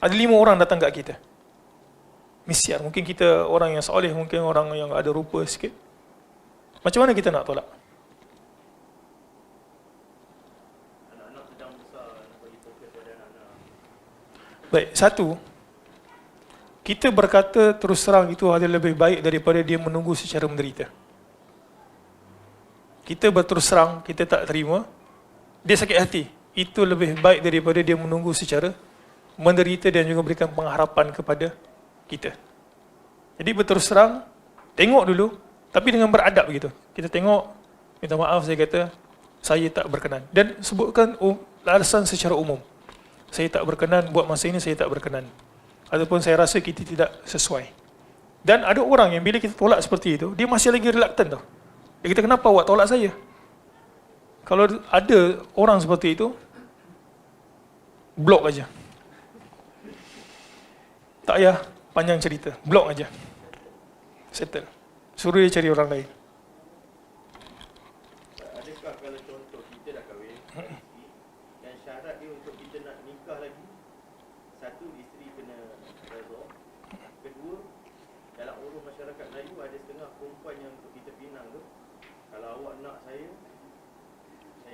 Ada 5 orang datang kat kita. Misyar. Mungkin kita orang yang soleh, mungkin orang yang ada rupa sikit. Macam mana kita nak tolak? Anak-anak sedang besar, nak bagi fokus pada anak-anak. Baik, satu, kita berkata terus terang itu adalah lebih baik daripada dia menunggu secara menderita. Kita berterus terang, kita tak terima, dia sakit hati. Itu lebih baik daripada dia menunggu secara menderita dan juga berikan pengharapan kepada kita. Jadi berterus terang, tengok dulu, tapi dengan beradab gitu. Kita tengok, minta maaf, saya kata, saya tak berkenan. Dan sebutkan alasan secara umum. Saya tak berkenan, buat masa ini saya tak berkenan. Ataupun saya rasa kita tidak sesuai. Dan ada orang yang bila kita tolak seperti itu, dia masih lagi reluctant tau. Dia kata, kenapa awak tolak saya? Kalau ada orang seperti itu, blok aja. Tak payah panjang cerita, blok aja. Settle. Suruh dia cari orang lain. Adakah kalau contoh kita dah kahwin, dan syarat dia untuk kita nak nikah lagi, satu, isteri kena redha. Kedua, dalam urus masyarakat Melayu ada setengah perempuan yang untuk kita pinang tu, kalau awak nak saya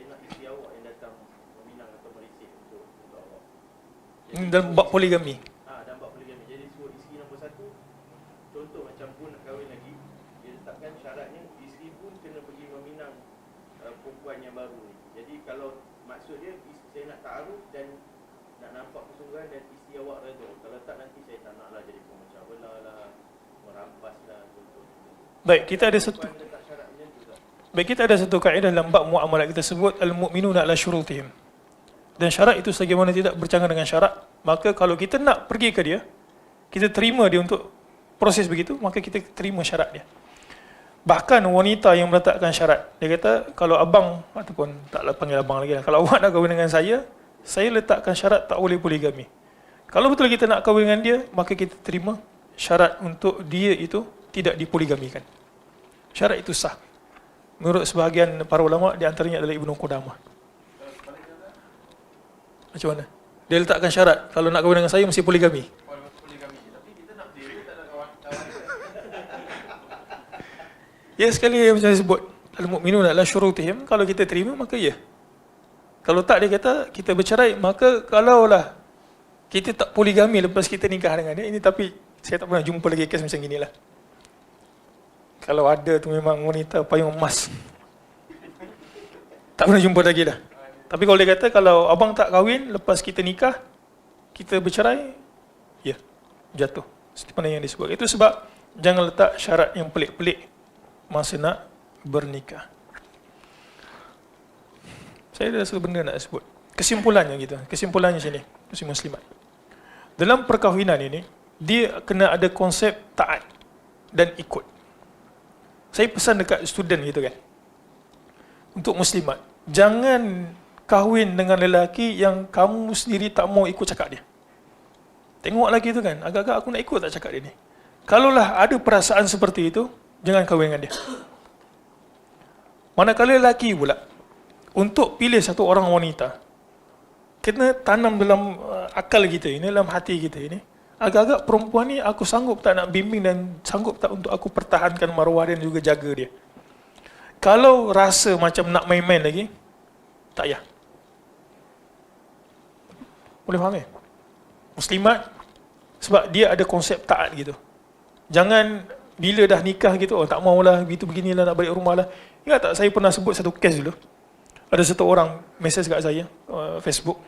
nak isteri awak yang datang meminang atau merisik untuk awak. Dan bab poligami. Dan bab poligami. Jadi suruh isteri nombor 1, contoh macam pun nak kahwin lagi, dia letakkan syaratnya isteri pun kena pergi meminang perempuan yang baru ni. Jadi kalau maksud dia saya nak ta'aruf dan nak nampak kesungguhan dan isteri awak redha. Kalau tak nanti saya tak naklah jadi pemecah belah lah, merampas lah, contoh. Baik, kita ada satu. Puan letak syarat macam tu tak? Baik, kita ada satu kaedah dalam bab muamalat, kita sebut al-mu'minuna ala syurutihim. Dan syarat itu sebagaimana tidak bercanggah dengan syarat, maka kalau kita nak pergi ke dia, kita terima dia untuk proses begitu, maka kita terima syarat dia. Bahkan wanita yang meletakkan syarat, dia kata kalau abang, ataupun taklah panggil abang lagi lah, kalau awak nak kahwin dengan saya letakkan syarat tak boleh poligami. Kalau betul kita nak kahwin dengan dia, maka kita terima syarat untuk dia itu tidak dipoligamikan. Syarat itu sah. Menurut sebahagian para ulama, di antaranya adalah Ibnu Qudamah. Macam mana? Dia letakkan syarat, kalau nak kahwin dengan saya mesti poligami. Poligami. Tapi kita nak diri, tak nak kawan. Ya, sekali macam saya sebut, al-mu'minuna ala syurutihim, kalau kita terima maka ya. Kalau tak, dia kata kita bercerai, maka kalaulah kita tak poligami lepas kita nikah dengan dia, ini tapi saya tak pernah jumpa lagi kes macam inilah. Kalau ada tu memang wanita payung emas. Tak pernah jumpa lagi dah. Tapi kalau dia kata kalau abang tak kahwin lepas kita nikah, kita bercerai, ya, jatuh. Seperti mana yang disebut. Itu sebab jangan letak syarat yang pelik-pelik masa nak bernikah. Saya ada satu benda nak sebut. Kesimpulannya gitu. Kesimpulannya sini, muslim muslimat. Dalam perkahwinan ini, dia kena ada konsep taat dan ikut. Saya pesan dekat student gitu kan. Untuk muslimat, jangan kahwin dengan lelaki yang kamu sendiri tak mau ikut cakap dia. Tengok lagi tu kan, agak-agak aku nak ikut tak cakap dia ni. Kalaulah ada perasaan seperti itu, jangan kahwin dengan dia. Manakala lelaki pula, untuk pilih satu orang wanita, kena tanam dalam akal kita ini, dalam hati kita ini, agak-agak perempuan ni aku sanggup tak nak bimbing dan sanggup tak untuk aku pertahankan maruah dia dan juga jaga dia. Kalau rasa macam nak main-main lagi, tak payah. Boleh faham ya? Muslimat, sebab dia ada konsep taat gitu. Jangan bila dah nikah gitu, oh tak maulah, gitu beginilah, nak balik rumah lah. Ingat tak saya pernah sebut satu kes dulu. Ada satu orang mesej kat saya, Facebook.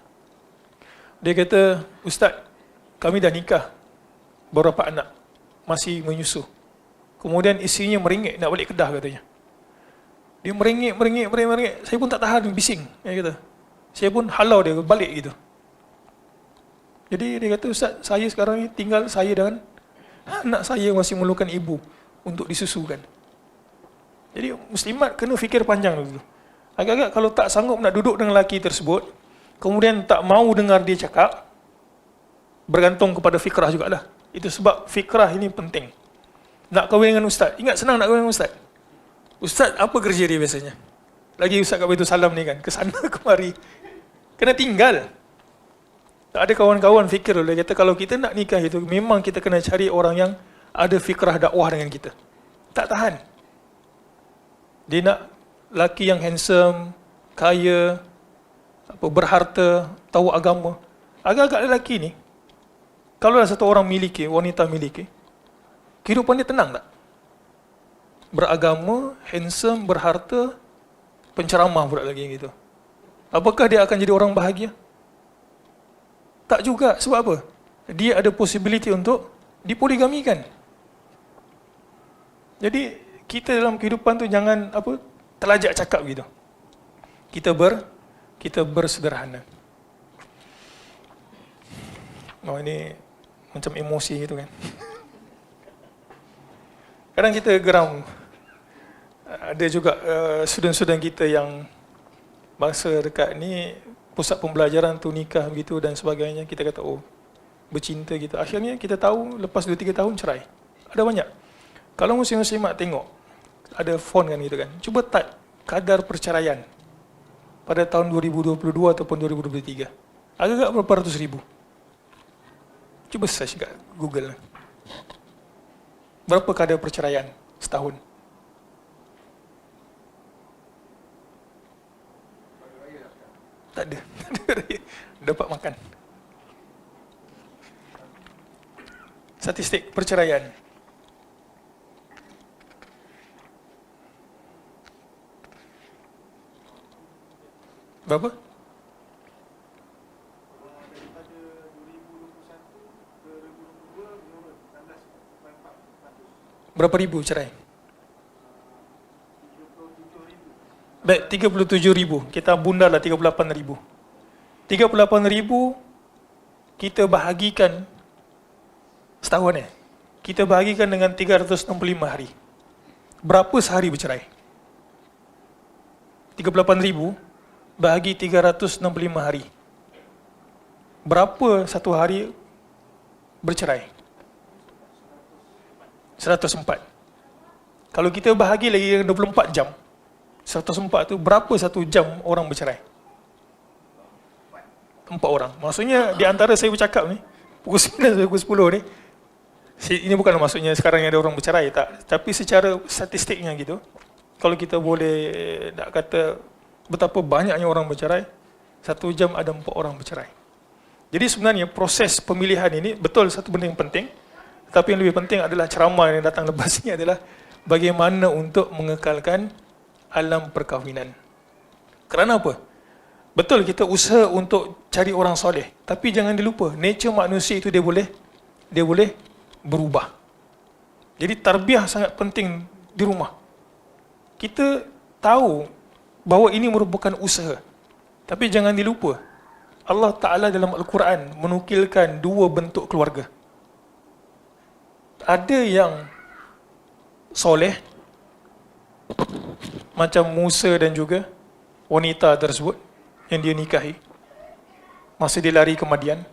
Dia kata, Ustaz, kami dah nikah, beberapa anak, masih menyusu. Kemudian isinya meringik nak balik Kedah katanya. Dia meringik. Saya pun tak tahan, bising. Dia kata. Saya pun halau dia balik gitu. Jadi dia kata, Ustaz, saya sekarang ni tinggal saya dengan anak saya masih memerlukan ibu untuk disusukan. Jadi muslimat kena fikir panjang dulu. Agak-agak kalau tak sanggup nak duduk dengan lelaki tersebut, kemudian tak mau dengar dia cakap, bergantung kepada fikrah jugalah. Itu sebab fikrah ini penting. Nak kahwin dengan ustaz. Ingat senang nak kahwin dengan ustaz. Ustaz apa kerja dia biasanya? Lagi Ustaz kat Baitul Salam ni kan, ke sana kemari. Kena tinggal. Tak ada kawan-kawan fikir dulu. Dia kata kalau kita nak nikah itu, memang kita kena cari orang yang ada fikrah dakwah dengan kita. Tak tahan. Dia nak lelaki yang handsome, kaya, berharta, tahu agama. Agak-agak lelaki ni, kalau satu orang miliki, wanita miliki, kehidupan dia tenang tak? Beragama, handsome, berharta, penceramah pula lagi gitu. Apakah dia akan jadi orang bahagia? Tak juga. Sebab apa? Dia ada possibility untuk dipoligamikan. Jadi kita dalam kehidupan tu jangan terlajak cakap gitu. Kita bersederhana. Oh, ini macam emosi gitu kan. Kadang kita geram. Ada juga student-student kita yang bangsa dekat ni, pusat pembelajaran tu nikah begitu dan sebagainya. Kita kata, oh, bercinta gitu. Akhirnya kita tahu lepas 2-3 tahun cerai. Ada banyak. Kalau muslim-muslimat tengok, ada phone kan gitu kan. Cuba type kadar perceraian pada tahun 2022 ataupun 2023. Agak-agak berapa ratus ribu. Cuba search kat Google. Berapa kadar perceraian setahun? Tak ada. Dapat makan. Statistik perceraian. Berapa? Daripada 2021 ke 2022, 16.400. Berapa ribu cerai? 37,000. Baik, 37,000. Kita bundarlah 38,000. 38,000 kita bahagikan setahun kita bahagikan dengan 365 hari. Berapa sehari bercerai? 38,000 bahagi 365 hari. Berapa satu hari bercerai? 104. Kalau kita bahagi lagi 24 jam, 104 tu berapa satu jam orang bercerai? 4 orang. Maksudnya di antara saya bercakap ni, pukul 9 sampai pukul 10 ni, ini bukan maksudnya sekarang ada orang bercerai, tak. Tapi secara statistiknya gitu, kalau kita boleh nak kata betapa banyaknya orang bercerai, 1 jam ada 4 orang bercerai. Jadi sebenarnya proses pemilihan ini betul satu benda yang penting, tapi yang lebih penting adalah ceramah yang datang lepas ini adalah bagaimana untuk mengekalkan alam perkahwinan. Kerana apa? Betul kita usaha untuk cari orang soleh, tapi jangan dilupa nature manusia itu dia boleh berubah. Jadi tarbiyah sangat penting di rumah. Kita tahu bahawa ini merupakan usaha, tapi jangan dilupa Allah Ta'ala dalam Al-Quran menukilkan 2 bentuk keluarga. Ada yang soleh macam Musa dan juga wanita tersebut yang dia nikahi masa dia lari ke Madian.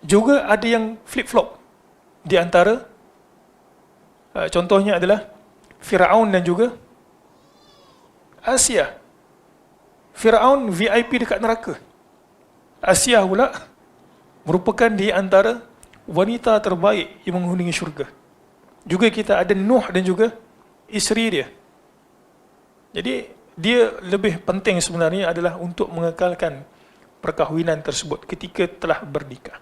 Juga ada yang flip-flop. Di antara contohnya adalah Firaun dan juga Asia. Firaun VIP dekat neraka. Asia pula merupakan di antara wanita terbaik yang menghuni syurga. Juga kita ada Nuh dan juga isteri dia. Jadi dia lebih penting sebenarnya adalah untuk mengekalkan perkahwinan tersebut ketika telah bernikah.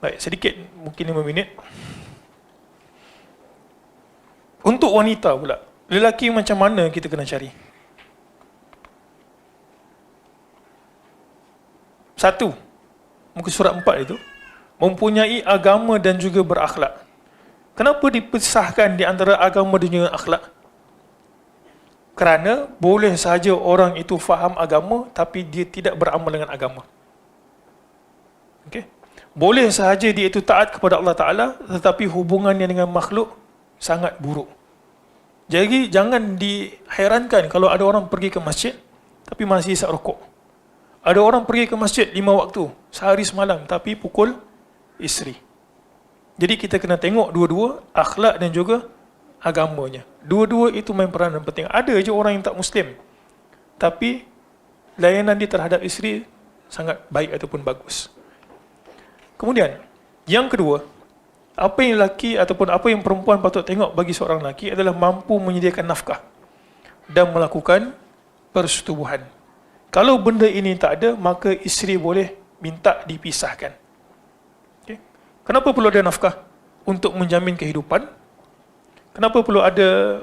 Baik, sedikit, mungkin 5 minit. Untuk wanita pula, lelaki macam mana kita kena cari? Satu, muka surat 4 itu, mempunyai agama dan juga berakhlak. Kenapa dipisahkan di antara agama dan juga akhlak? Kerana boleh sahaja orang itu faham agama tapi dia tidak beramal dengan agama. Okey. Boleh sahaja dia itu taat kepada Allah Ta'ala tetapi hubungannya dengan makhluk sangat buruk. Jadi jangan dihairankan kalau ada orang pergi ke masjid tapi masih isap rokok. Ada orang pergi ke masjid 5 waktu, sehari semalam tapi pukul isteri. Jadi kita kena tengok dua-dua, akhlak dan juga agamanya. Dua-dua itu main peranan penting. Ada je orang yang tak Muslim, tapi layanan dia terhadap isteri sangat baik ataupun bagus. Kemudian, yang kedua, apa yang lelaki ataupun apa yang perempuan patut tengok bagi seorang lelaki adalah mampu menyediakan nafkah dan melakukan persetubuhan. Kalau benda ini tak ada, maka isteri boleh minta dipisahkan. Okay. Kenapa perlu ada nafkah? Untuk menjamin kehidupan. Kenapa perlu ada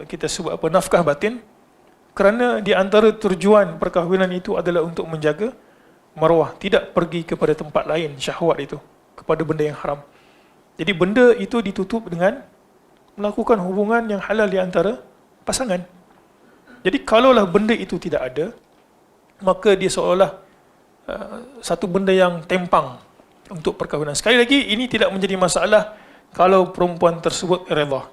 kita sebut apa, nafkah batin? Kerana di antara tujuan perkahwinan itu adalah untuk menjaga maruah, tidak pergi kepada tempat lain syahwat itu, kepada benda yang haram. Jadi benda itu ditutup dengan melakukan hubungan yang halal di antara pasangan. Jadi kalaulah benda itu tidak ada, maka dia seolah satu benda yang tempang untuk perkahwinan. Sekali lagi, ini tidak menjadi masalah kalau perempuan tersebut redha.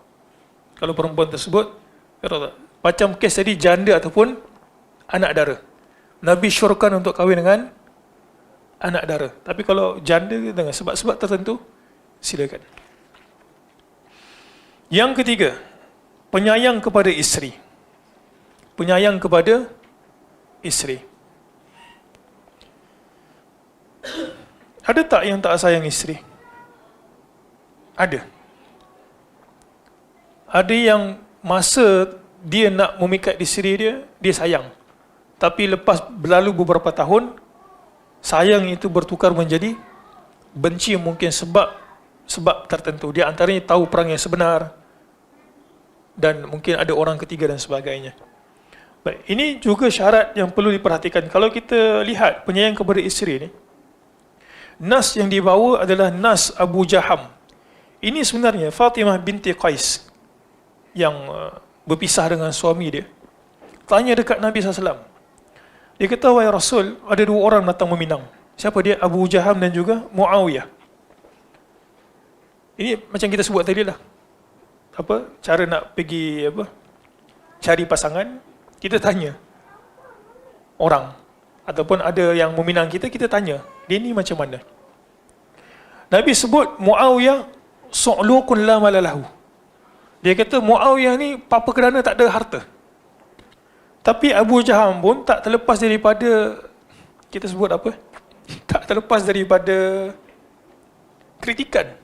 Kalau perempuan tersebut redha. Macam kes tadi, janda ataupun anak dara. Nabi syorkan untuk kahwin dengan anak dara. Tapi kalau janda dengan sebab-sebab tertentu, silakan. Yang ketiga, penyayang kepada isteri. Penyayang kepada isteri. Ada tak yang tak sayang isteri? Ada. Ada yang masa dia nak memikat isteri dia, dia sayang. Tapi lepas berlalu beberapa tahun, sayang itu bertukar menjadi benci, mungkin sebab tertentu. Dia antaranya tahu perang yang sebenar dan mungkin ada orang ketiga dan sebagainya. Baik, ini juga syarat yang perlu diperhatikan. Kalau kita lihat penyayang kepada isteri ni, nas yang dibawa adalah nas Abu Jaham. Ini sebenarnya Fatimah binti Qais yang berpisah dengan suami dia. Tanya dekat Nabi SAW. Dia kata, wahai Rasul, ada 2 orang datang meminang. Siapa dia? Abu Jaham dan juga Muawiyah. Ini macam kita sebut tadi lah. Apa? Cara nak pergi cari pasangan, kita tanya orang. Ataupun ada yang meminang kita, kita tanya, dia ni macam mana? Nabi sebut Muawiyah su'lukun la malalahu. Dia kata Muawiyah ni papa kerana tak ada harta. Tapi Abu Jaham pun tak terlepas daripada, kita sebut apa? Tak terlepas daripada kritikan.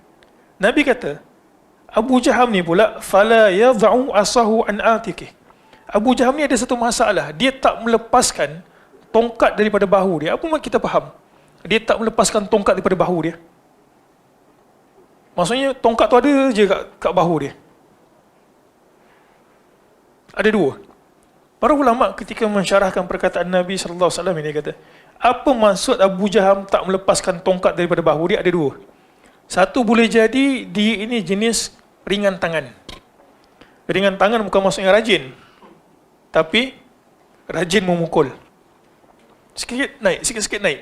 Nabi kata, Abu Jaham ni pula fala yad'u asahu an atiqih. Abu Jaham ni ada satu masalah, dia tak melepaskan tongkat daripada bahu dia. Apa maksud kita faham? Dia tak melepaskan tongkat daripada bahu dia. Maksudnya tongkat tu ada je kat bahu dia. Ada 2. Para ulama ketika mensyarahkan perkataan Nabi SAW ini kata, apa maksud Abu Jaham tak melepaskan tongkat daripada bahu dia? Ada 2. Satu, boleh jadi dia ini jenis ringan tangan. Ringan tangan bukan maksudnya rajin, tapi rajin memukul. Sikit-sikit naik, sikit-sikit naik.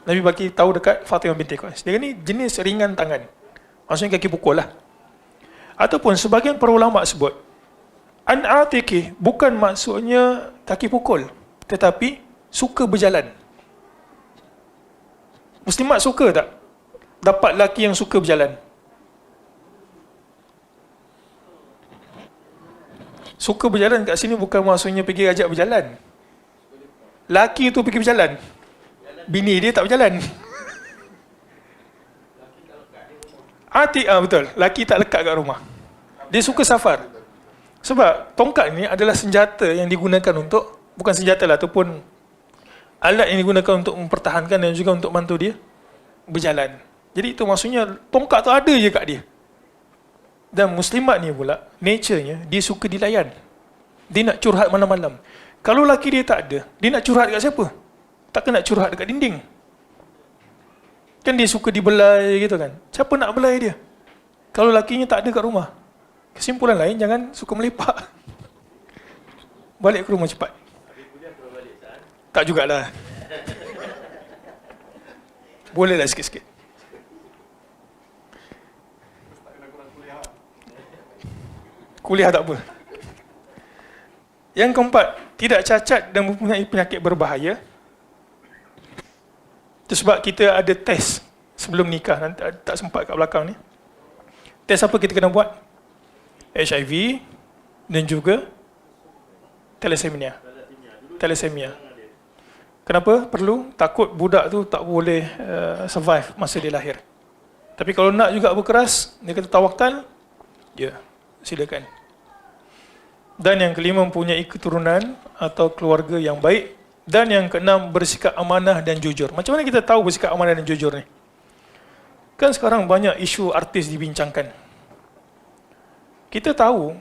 Nabi bagi tahu dekat Fatimah binti Qais. Dia ni jenis ringan tangan. Maksudnya kaki pukul lah. Ataupun sebagian para ulama sebut, an atiqi bukan maksudnya kaki pukul, tetapi suka berjalan. Muslimat suka tak dapat lelaki yang suka berjalan? Suka berjalan kat sini bukan maksudnya pergi ajak berjalan. Laki tu pergi berjalan, bini dia tak berjalan. Betul, laki tak lekat kat rumah. Dia suka safar. Sebab tongkat ni adalah senjata yang digunakan untuk, bukan senjata lah, ataupun alat yang digunakan untuk mempertahankan dan juga untuk bantu dia berjalan. Jadi itu maksudnya tongkat tu ada je kat dia. Dan muslimat ni pula, nature-nya, dia suka dilayan. Dia nak curhat malam-malam. Kalau laki dia tak ada, dia nak curhat dekat siapa? Takkan nak curhat dekat dinding. Kan dia suka dibelai gitu kan. Siapa nak belai dia? Kalau lakinya tak ada kat rumah. Kesimpulan lain, jangan suka melepak. Balik ke rumah cepat. Tak jugalah. Bolehlah sikit-sikit. Kuliah tak apa. Yang keempat, tidak cacat dan mempunyai penyakit berbahaya. Itu sebab kita ada test sebelum nikah. Nanti tak sempat kat belakang ni. Test apa kita kena buat? HIV dan juga thalassemia. Kenapa? Perlu. Takut budak tu tak boleh survive masa dia lahir. Tapi kalau nak juga berkeras, dia kata tawakal, ya, silakan. Dan yang kelima, mempunyai keturunan atau keluarga yang baik. Dan yang keenam, bersikap amanah dan jujur. Macam mana kita tahu bersikap amanah dan jujur ni? Kan sekarang banyak isu artis dibincangkan. Kita tahu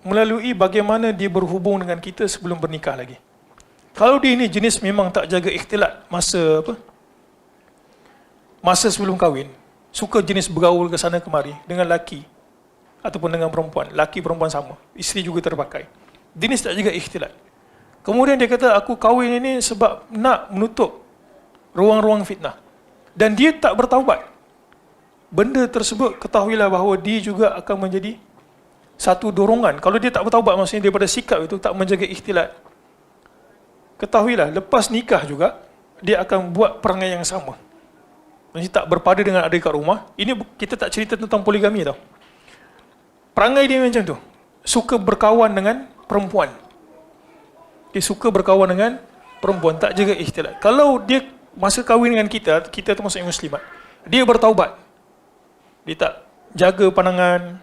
melalui bagaimana dia berhubung dengan kita sebelum bernikah lagi. Kalau dia ini jenis memang tak jaga ikhtilat masa sebelum kahwin, suka jenis bergaul ke sana kemari dengan laki ataupun dengan perempuan, laki perempuan sama, isteri juga terpakai. Jenis tak jaga ikhtilat. Kemudian dia kata, aku kahwin ini sebab nak menutup ruang-ruang fitnah. Dan dia tak bertaubat. Benda tersebut ketahuilah bahawa dia juga akan menjadi satu dorongan. Kalau dia tak bertaubat, maksudnya daripada sikap itu tak menjaga ikhtilat, ketahuilah lepas nikah juga dia akan buat perangai yang sama. Maksudnya tak berpada dengan adik kat rumah. Ini kita tak cerita tentang poligami tau. Perangai dia macam tu. Suka berkawan dengan perempuan. Dia suka berkawan dengan perempuan, tak jaga ikhtilat. Kalau dia masa kahwin dengan kita tu maksudnya muslimat, dia bertaubat, dia tak jaga pandangan,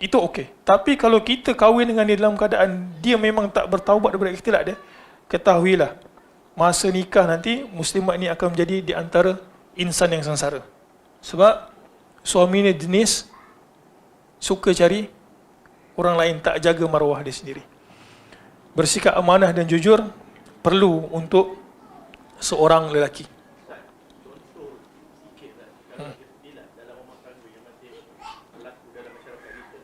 itu okey. Tapi kalau kita kahwin dengan dia dalam keadaan dia memang tak bertaubat daripada ikhtilat dia, ketahuilah masa nikah nanti muslimat ni akan menjadi di antara insan yang sengsara. Sebab suami ni jenis suka cari orang lain, tak jaga maruah dia sendiri. Bersikap amanah dan jujur perlu untuk seorang lelaki. Contoh sikit lah, kalau kita dalam rumah tangga yang masih berlaku dalam masyarakat kita,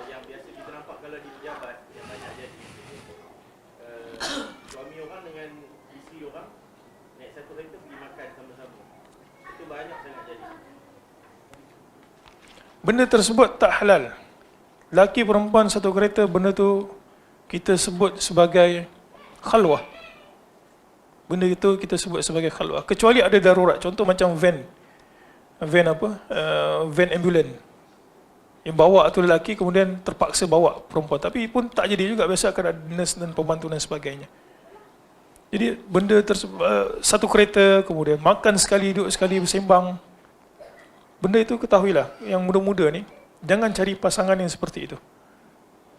yang biasa kita nampak kalau di pejabat yang banyak jadi, suami orang dengan isteri orang naik satu kereta pergi makan sama-sama. Itu banyak sangat jadi. Benda tersebut tak halal. Laki perempuan satu kereta, benda tu kita sebut sebagai khalwah. Benda itu kita sebut sebagai khalwah. Kecuali ada darurat. Contoh macam van ambulan. Yang bawa tu lelaki, kemudian terpaksa bawa perempuan. Tapi pun tak jadi juga, biasa akan ada nurse dan pembantu dan sebagainya. Jadi benda tersebut, satu kereta, kemudian makan sekali, duduk sekali, bersembang. Benda itu ketahuilah, yang muda-muda ni, jangan cari pasangan yang seperti itu.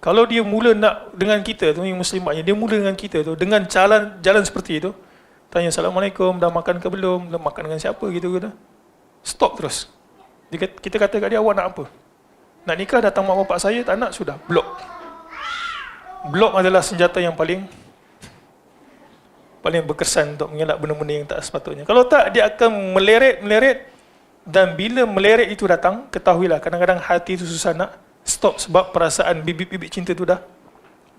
Kalau dia mula nak dengan kita tu, yang muslimatnya, dia mula dengan kita tu, dengan jalan seperti itu, tanya, Assalamualaikum, dah makan ke belum? Dah makan dengan siapa? Gitu. Stop terus. Kita kata kat dia, awak nak apa? Nak nikah, datang mak bapak saya, tak nak, sudah, blok. Blok adalah senjata yang paling berkesan untuk mengelak benda-benda yang tak sepatutnya. Kalau tak, dia akan meleret, dan bila meleret itu datang, ketahuilah, kadang-kadang hati itu susah nak stop sebab perasaan bibit-bibit cinta itu dah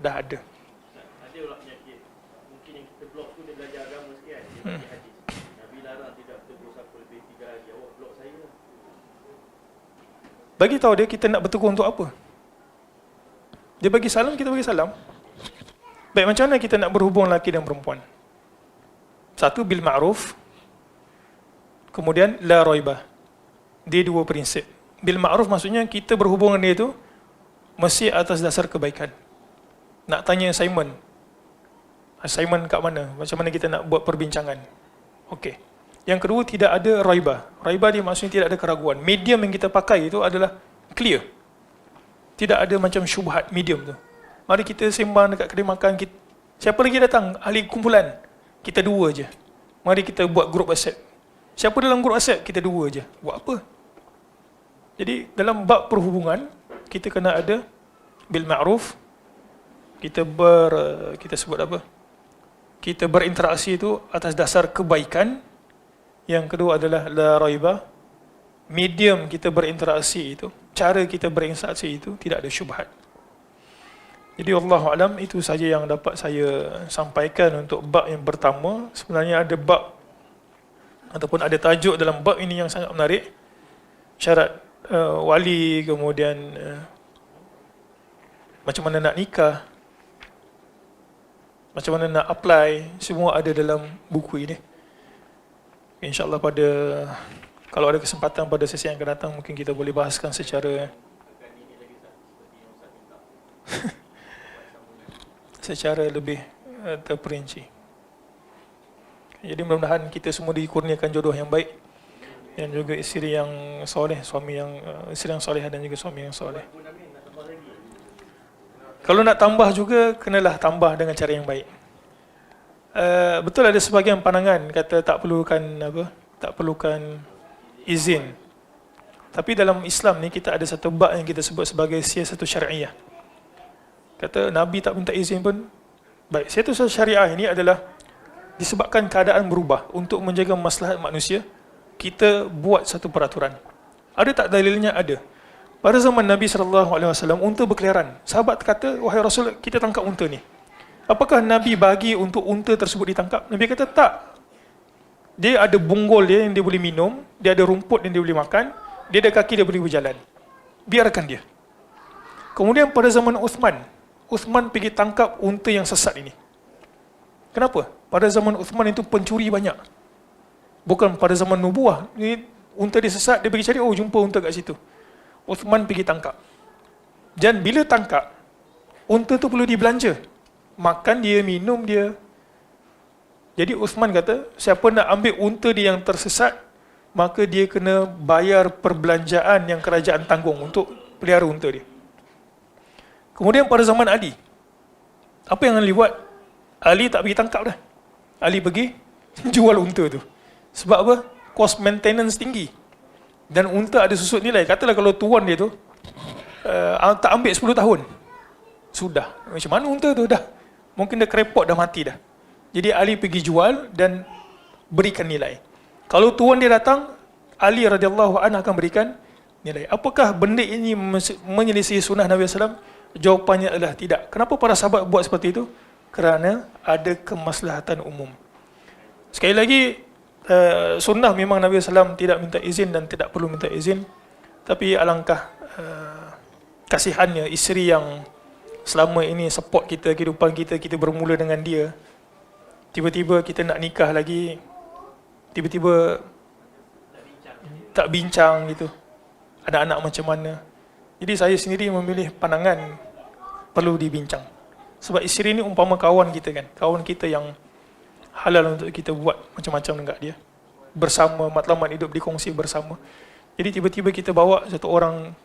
ada. Ada orang penyakit, mungkin yang kita blok tu dia belajar agama sikit kan, dia baca hadis. Nabi larang tidak bertegur siapa lebih 3 hari, awak blok saya lah. Bagi tahu dia kita nak bertegur untuk apa. Dia bagi salam, kita bagi salam. Baik, macam mana kita nak berhubung lelaki dan perempuan? Satu, bil ma'ruf. Kemudian, la raibah. Dia dua prinsip. Bil ma'ruf maksudnya kita berhubungan dia tu mesti atas dasar kebaikan. Nak tanya assignment kat mana? Macam mana kita nak buat perbincangan? Okey. Yang kedua, tidak ada raibah. Raibah dia maksudnya tidak ada keraguan. Medium yang kita pakai itu adalah clear. Tidak ada macam syubhat medium tu. Mari kita sembang dekat kedai makan. Siapa lagi datang? Ahli kumpulan. Kita dua je. Mari kita buat grup WhatsApp. Siapa dalam grup WhatsApp? Kita dua je. Buat apa? Jadi dalam bab perhubungan, kita kena ada bil ma'ruf. Kita sebut apa? Kita berinteraksi itu atas dasar kebaikan. Yang kedua adalah la raiba. Medium kita berinteraksi itu, cara kita berinteraksi itu tidak ada syubhat. Jadi wallahu alam, itu saja yang dapat saya sampaikan untuk bab yang pertama. Sebenarnya ada bab ataupun ada tajuk dalam bab ini yang sangat menarik. Syarat wali, kemudian macam mana nak nikah, macam mana nak apply, semua ada dalam buku ini. InsyaAllah kalau ada kesempatan pada sesi yang akan datang, mungkin kita boleh bahaskan secara secara lebih terperinci. Jadi mudah-mudahan kita semua dikurniakan jodoh yang baik dan juga isteri yang soleh, isteri yang soleh dan juga suami yang soleh. Kalau nak tambah juga, kenalah tambah dengan cara yang baik. Betul ada sebahagian pandangan kata tak perlukan izin. Tapi dalam Islam ni kita ada satu bab yang kita sebut sebagai siasatu syariah. Kata Nabi tak minta izin pun baik. Siasatu syariah ini adalah disebabkan keadaan berubah untuk menjaga maslahat manusia, kita buat satu peraturan. Ada tak dalilnya? Ada. Pada zaman Nabi SAW, unta berkeliaran. Sahabat kata, wahai Rasul, kita tangkap unta ni. Apakah Nabi bagi untuk unta tersebut ditangkap? Nabi kata tak. Dia ada bunggol dia yang dia boleh minum, dia ada rumput yang dia boleh makan, dia ada kaki dia boleh berjalan. Biarkan dia. Kemudian pada zaman Uthman pergi tangkap unta yang sesat ini. Kenapa? Pada zaman Uthman itu pencuri banyak. Bukan pada zaman nubuah. Ini unta dia sesat, dia pergi cari, oh jumpa unta kat situ. Uthman pergi tangkap. Dan bila tangkap, unta tu perlu dibelanja. Makan dia, minum dia. Jadi Uthman kata, siapa nak ambil unta dia yang tersesat, maka dia kena bayar perbelanjaan yang kerajaan tanggung untuk pelihara unta dia. Kemudian pada zaman Ali, apa yang Ali buat? Ali tak pergi tangkap dah. Ali pergi jual unta tu. Sebab apa? Cost maintenance tinggi. Dan unta ada susut nilai. Katalah kalau tuan dia tu tak ambil 10 tahun. Sudah. Macam mana unta tu dah? Mungkin dah kerepot, dah mati dah. Jadi Ali pergi jual dan berikan nilai. Kalau tuan dia datang, Ali radhiyallahu anhu akan berikan nilai. Apakah benda ini menyelisih sunnah Nabi SAW? Jawapannya adalah tidak. Kenapa para sahabat buat seperti itu? Kerana ada kemaslahatan umum. Sekali lagi, sunnah memang Nabi SAW tidak minta izin dan tidak perlu minta izin. Tapi alangkah kasihannya isteri yang selama ini support kita, kehidupan kita, kita bermula dengan dia. Tiba-tiba kita nak nikah lagi, tiba-tiba tak bincang gitu. Anak-anak macam mana. Jadi saya sendiri memilih pandangan perlu dibincang. Sebab isteri ni umpama kawan kita kan. Kawan kita yang halal untuk kita buat macam-macam dengan dia. Bersama, matlamat hidup dikongsi bersama. Jadi tiba-tiba kita bawa satu orang,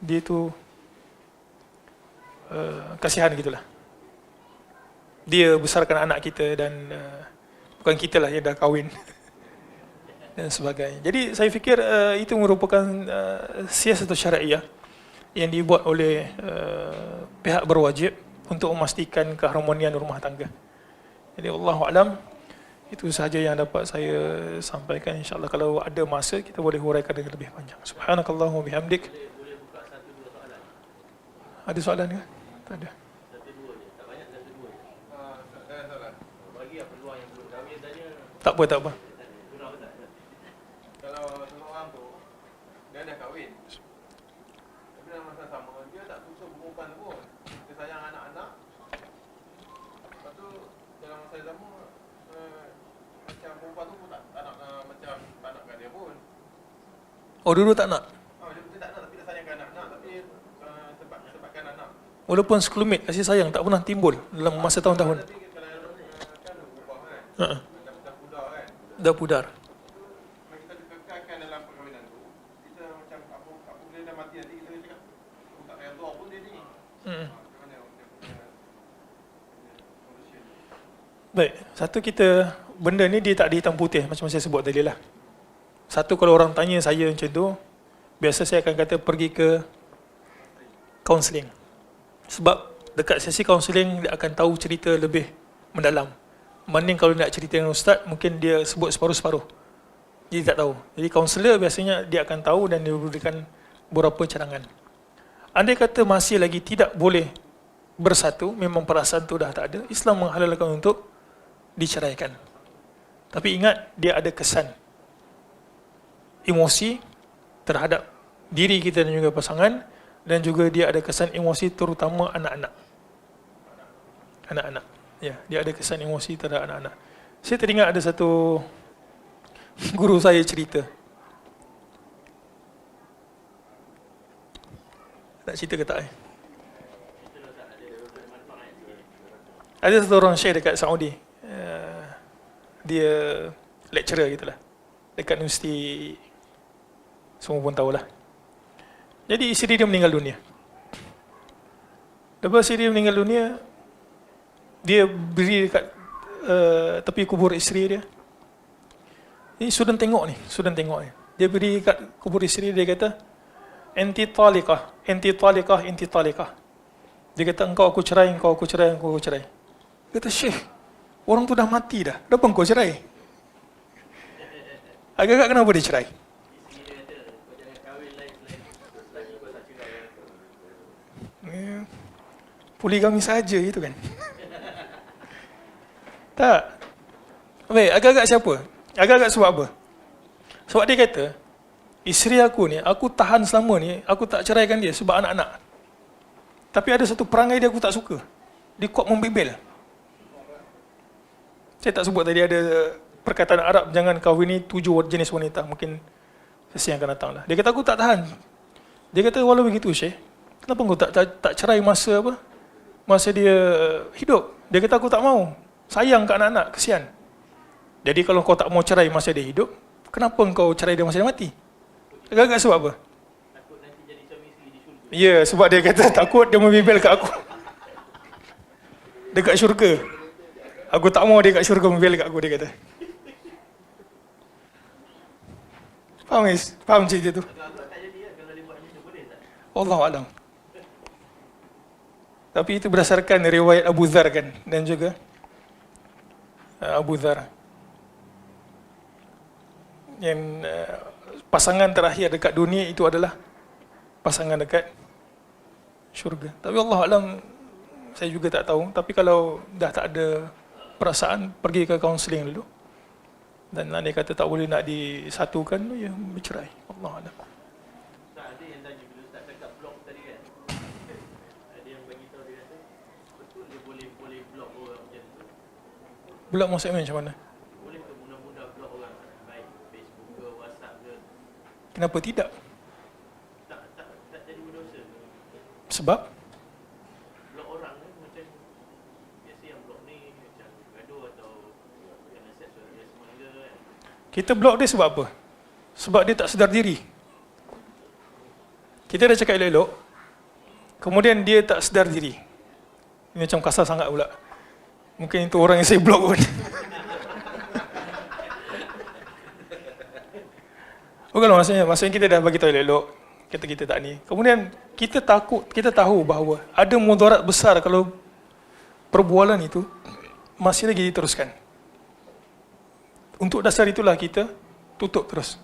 dia tu kasihan gitulah. Dia besarkan anak kita dan bukan kita lah yang dah kahwin dan sebagainya. Jadi saya fikir itu merupakan siasat syariah yang dibuat oleh pihak berwajib untuk memastikan keharmonian rumah tangga. Jadi wallahu alam, itu sahaja yang dapat saya sampaikan. InsyaAllah kalau ada masa kita boleh huraikan dengan lebih panjang. Subhanakallahumma bihamdik. Ada soalan ke? Tak ada. Tak apa, tak apa. Kalau seseorang tu dia dah kahwin, tapi dalam masa sama dia tak suka perempuan tu pun. Dia sayang anak-anak. Lepas tu dalam masa yang sama macam perempuan tu pun tak nak macam tak nak kat dia pun. Oh, dulu tak nak? Dia tak nak tapi dia sayangkan anak-anak, tapi sebabkan anak. Walaupun sekelumit kasih sayang tak pernah timbul dalam masa tahun-tahun. Tapi kalau kan berubah kan. Dah pudar. Kalau kita kekalkan dalam perkahwinan tu, kita macam apa bila dah mati nanti kita cakap tak payah doa pun dia Macam mana dia punya solution? Baik, satu kita, benda ni dia tak ada hitam putih macam saya sebut tadi lah. Satu, kalau orang tanya saya macam tu, biasa saya akan kata pergi ke kaunseling. Sebab dekat sesi kaunseling dia akan tahu cerita lebih mendalam. Mending kalau nak cerita dengan ustaz, mungkin dia sebut separuh-separuh. Dia tak tahu. Jadi kaunselor biasanya dia akan tahu dan dia berikan beberapa cadangan. Andai kata masih lagi tidak boleh bersatu, memang perasaan tu dah tak ada, Islam menghalalkan untuk diceraikan. Tapi ingat, dia ada kesan emosi terhadap diri kita dan juga pasangan, dan juga dia ada kesan emosi terutama anak-anak. Anak-anak. Ya, dia ada kesan emosi terhadap anak-anak. Saya teringat ada satu guru saya cerita. Nak cerita ke tak? Ada satu orang syekh dekat Saudi. Dia lecturer gitulah. Dekat universiti, semua pun tahulah. Jadi isteri dia meninggal dunia. Lepas isteri dia meninggal dunia, dia berdiri dekat tepi kubur isteri dia. Ini student tengok ni. Dia berdiri dekat kubur isteri dia, kata, Enti talikah. Dia kata, engkau aku cerai. Dia kata, Syekh, orang tu dah mati dah. Kenapa engkau cerai? Agak-agak kenapa dia cerai? Poligami saja itu kan. Tak. Baik, agak-agak siapa? Agak-agak sebab apa? Sebab dia kata, isteri aku ni, aku tahan selama ni, aku tak ceraikan dia sebab anak-anak. Tapi ada satu perangai dia aku tak suka. Dia kuat membebel. Saya tak sebut tadi, ada perkataan Arab, jangan kahwin ni 7 jenis wanita. Mungkin sesi yang akan datang lah. Dia kata, aku tak tahan. Dia kata, walau begitu Syekh, kenapa kau tak cerai masa apa? Masa dia hidup. Dia kata, aku tak mau. Sayang ke anak-anak, kesian. Jadi kalau kau tak mau cerai masa dia hidup, kenapa kau cerai dia masa dia mati? Agak-agak sebab apa? Takut nanti jadi suami isteri di syurga. Ya, sebab dia kata takut dia membebel kat aku. Dekat syurga. Aku tak mau dia kat syurga membebel kat aku, dia kata. Faham, Is? Faham cerita tu? Agak-agak tak jadi lah kalau dia buat macam tu, boleh tak? Wallahualam. Tapi itu berdasarkan riwayat Abu Dhar kan, dan juga Abu Dhar. Yang pasangan terakhir dekat dunia itu adalah pasangan dekat syurga. Tapi Allah alam, saya juga tak tahu. Tapi kalau dah tak ada perasaan, pergi ke kaunseling dulu. Dan dia kata tak boleh nak disatukan, ya bercerai. Allah alam. Tak ada yang tanya bila Ustaz cakap blok tadi kan. Ada yang bagi tahu, dia kata betul dia boleh blok orang macam tu. Blok maksudnya macam mana? Boleh ke mudah-mudah blok orang, baik Facebook ke WhatsApp ke? Kenapa tidak? Tak jadi berdosa ke? Sebab Blok orang ni macam biasa yang blok ni macam gaduh atau kena seksual harassment ke kan. kita blok dia sebab apa? Sebab dia tak sedar diri. Kita dah cakap elok-elok, kemudian dia tak sedar diri. Ini macam kasar sangat pula. Mungkin itu orang yang saya blok pun. Bukan maksudnya kita dah bagi tahu elok-elok, kita tak ni. Kemudian kita tahu bahawa ada mudarat besar kalau perbualan itu masih lagi diteruskan. Untuk dasar itulah kita tutup terus.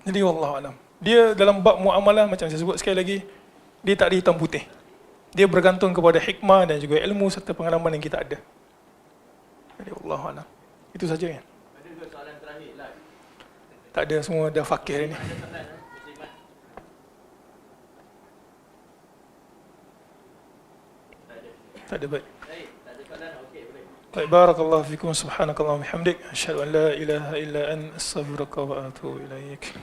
Jadi wallahualam. Dia dalam bab muamalah, macam saya sebut sekali lagi, dia tak ada hitam putih. Dia bergantung kepada hikmah dan juga ilmu serta pengalaman yang kita ada. Jadi wallahualam. Itu saja kan. Ada dua soalan terakhir lah. Tak ada, semua dah fakir ni. Ada soalan Muslimat? Tak ada. Tak ada, baik. Baik, tak ada soalan, okey boleh. Baik, barakallahu fikum, subhanakallahumma bihamdik, asyhadu an la ilaha illa anta, astaghfiruka wa atubu ilaik.